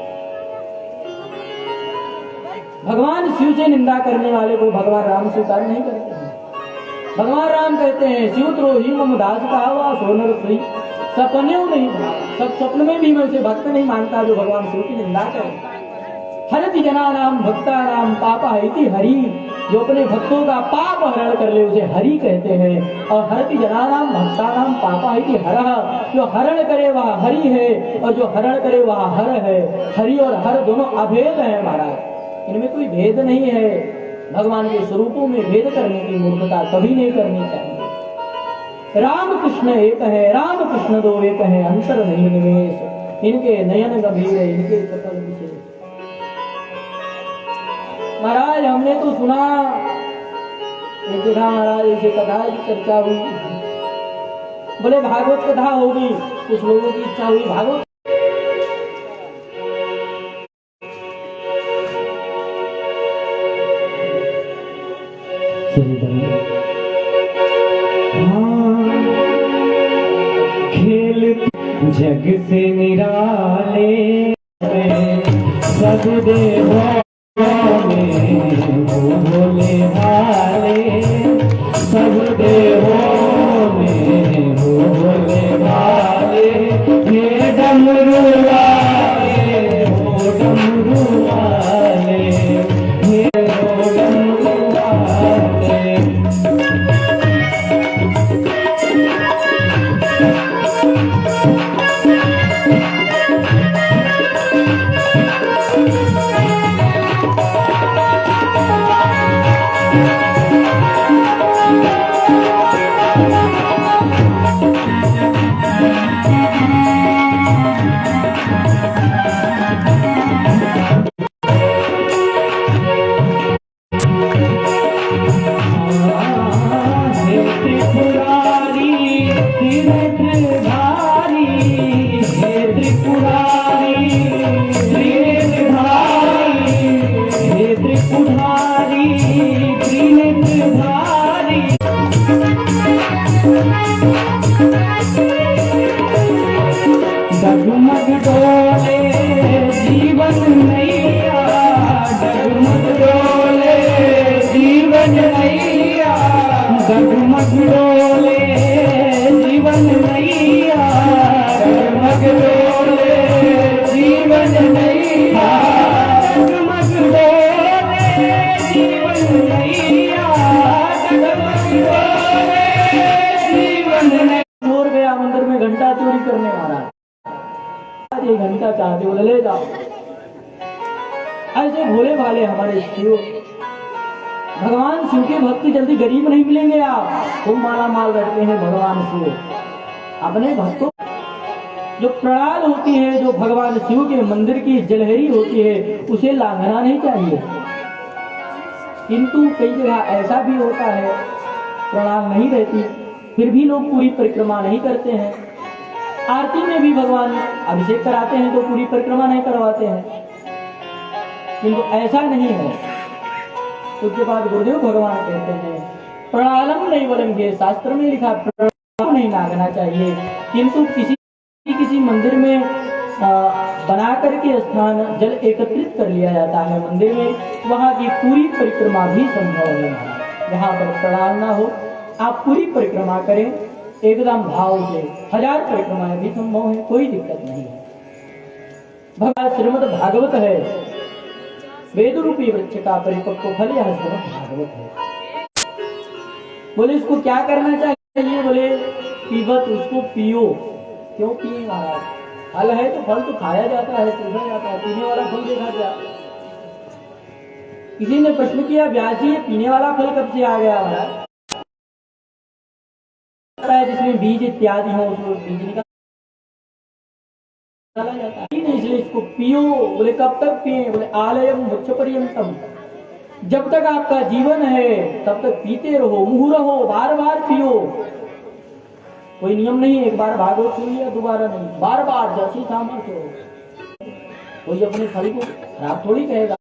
भगवान शिव से निंदा करने वाले को भगवान राम स्वीकार नहीं करते हैं। भगवान राम कहते हैं शिव द्रोही मम दास कहावा सोनर श्री सपने नहीं भावा। सब स्वप्न में भी मैं उसे भक्त नहीं मानता जो भगवान शिव की निंदा करे। हरति जना नाम भक्ता नाम पापा हरिति हरि, जो अपने भक्तों का पाप हरण कर ले उसे हरि कहते हैं। और हरति जना नाम भक्ता नाम पापा हरिति हरः, जो हरण करे वह हरि है और जो हरण करे वह हर है। हरि और हर दोनों अभेद है महाराज, इनमें कोई भेद नहीं है। भगवान के स्वरूपों में भेद करने की मूर्खता कभी नहीं करनी चाहिए। राम कृष्ण एक है, राम कृष्ण दो एक है, अंतर नहीं निवेश, इनके नयन गंभीर है, इनके सकल विशेष। महाराज हमने तो सुना एक जगह महाराज ऐसे कथा की चर्चा हुई, बोले भागवत कथा होगी, कुछ लोगों की इच्छा हुई भागवत। खेल जग से निराले सब देवों में भोले भाले, सब देवों में भोले भाले। हे डमरू वाले हो डमरू वाले, हे डमरू वाले। चाहते हो ले जाओ। ऐसे भोले भाले हमारे शिव, भगवान शिव के भक्त जल्दी गरीब नहीं मिलेंगे। आप खूब माला माल रहते हैं भगवान शिव। अपने भक्तों जो प्रणाल होती है, जो भगवान शिव के मंदिर की जलहरी होती है, उसे लांघना नहीं चाहिए। किंतु कई जगह ऐसा भी होता है प्रणाल नहीं रहती, फिर भी लोग पूरी परिक्रमा नहीं करते हैं। आरती में भी भगवान अभिषेक कराते हैं तो पूरी परिक्रमा नहीं करवाते हैं। किंतु ऐसा नहीं है। उसके बाद गुरुदेव भगवान कहते हैं प्रणालम नहीं वलंघे, शास्त्र में लिखा प्रणाल नहीं लांघना चाहिए। किंतु किसी मंदिर में बना करके स्थान जल एकत्रित कर लिया जाता है मंदिर में, वहां की पूरी परिक्रमा भी संभव है। जहां पर प्रणाल ना हो आप पूरी परिक्रमा करें एकदम भाव से, 1000 परिक्रमाएं भी संभव है, कोई दिक्कत नहीं है। भगवान श्रीमद् भागवत है, वेद रूपी वृक्ष का परिपक्व फल यह श्रीमद् भागवत है। बोले इसको क्या करना चाहिए? बोले पीबत, उसको पियो। क्यों पिए महाराज? फल है तो फल तो खाया जाता है, सूखा जाता है, पीने वाला फल देखा गया। किसी ने प्रश्न किया व्यास जी पीने वाला फल कब से आ गया महाराज? जिसमें बीज इत्यादि हो उसमें बीज निकाला जाता है, इसलिए इसको पियो। बोले कब तक पिए? बोले आलयम वृक्ष पर्यंतम, जब तक आपका जीवन है तब तक पीते रहो, मुंह रहो, बार बार पियो। कोई नियम नहीं एक बार भागवत सुन लिया दोबारा नहीं, बार बार जैसी सामर्थ्य हो। कोई अपने फल को खराब थोड़ी कहेगा।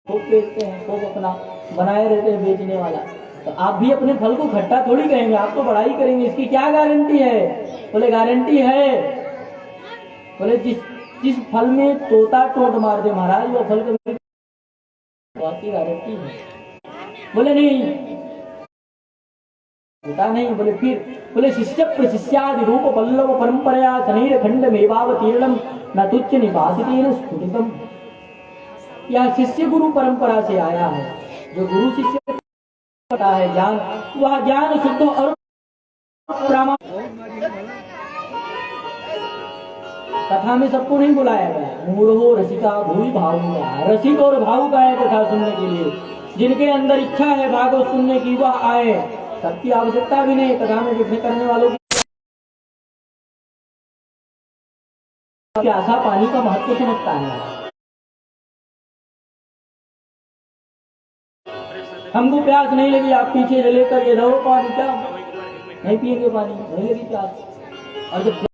खूब बेचते हैं, खूब अपना बनाए रहते हैं बेचने वाला, तो आप भी अपने फल को खट्टा थोड़ी कहेंगे, आप तो बड़ाई करेंगे। इसकी क्या गारंटी है? बोले गारंटी है। बोले जिस फल में तोता टोंट मार दे महाराज वो फल की गारंटी है। बोले नहीं होता नहीं। बोले फिर बोले शिष्य प्रशिष्यादि रूप पल्लव परंपरा शनीर खंड मेवावतीर्णम न तुच्छ निवासितेन स्फुटितम। यह शिष्य गुरु परंपरा से आया है। जो गुरु शिष्य पता है ज्ञान, वह ज्ञान शुद्ध और कथा में सबको नहीं बुलाया गया। मूढ़ो रसिका भूल भावुका, रसिक और भावुक आए कथा सुनने के लिए। जिनके अंदर इच्छा है भागवत सुनने की वह आए, सबकी आवश्यकता भी नहीं। कथा में विघ्न करने वालों की आशा पानी का महत्व समझता है। हमको प्यास नहीं लगी, आप पीछे से लेकर ये रहो पानी, क्या नहीं पिएंगे पानी? नहीं लगी प्यास। और जब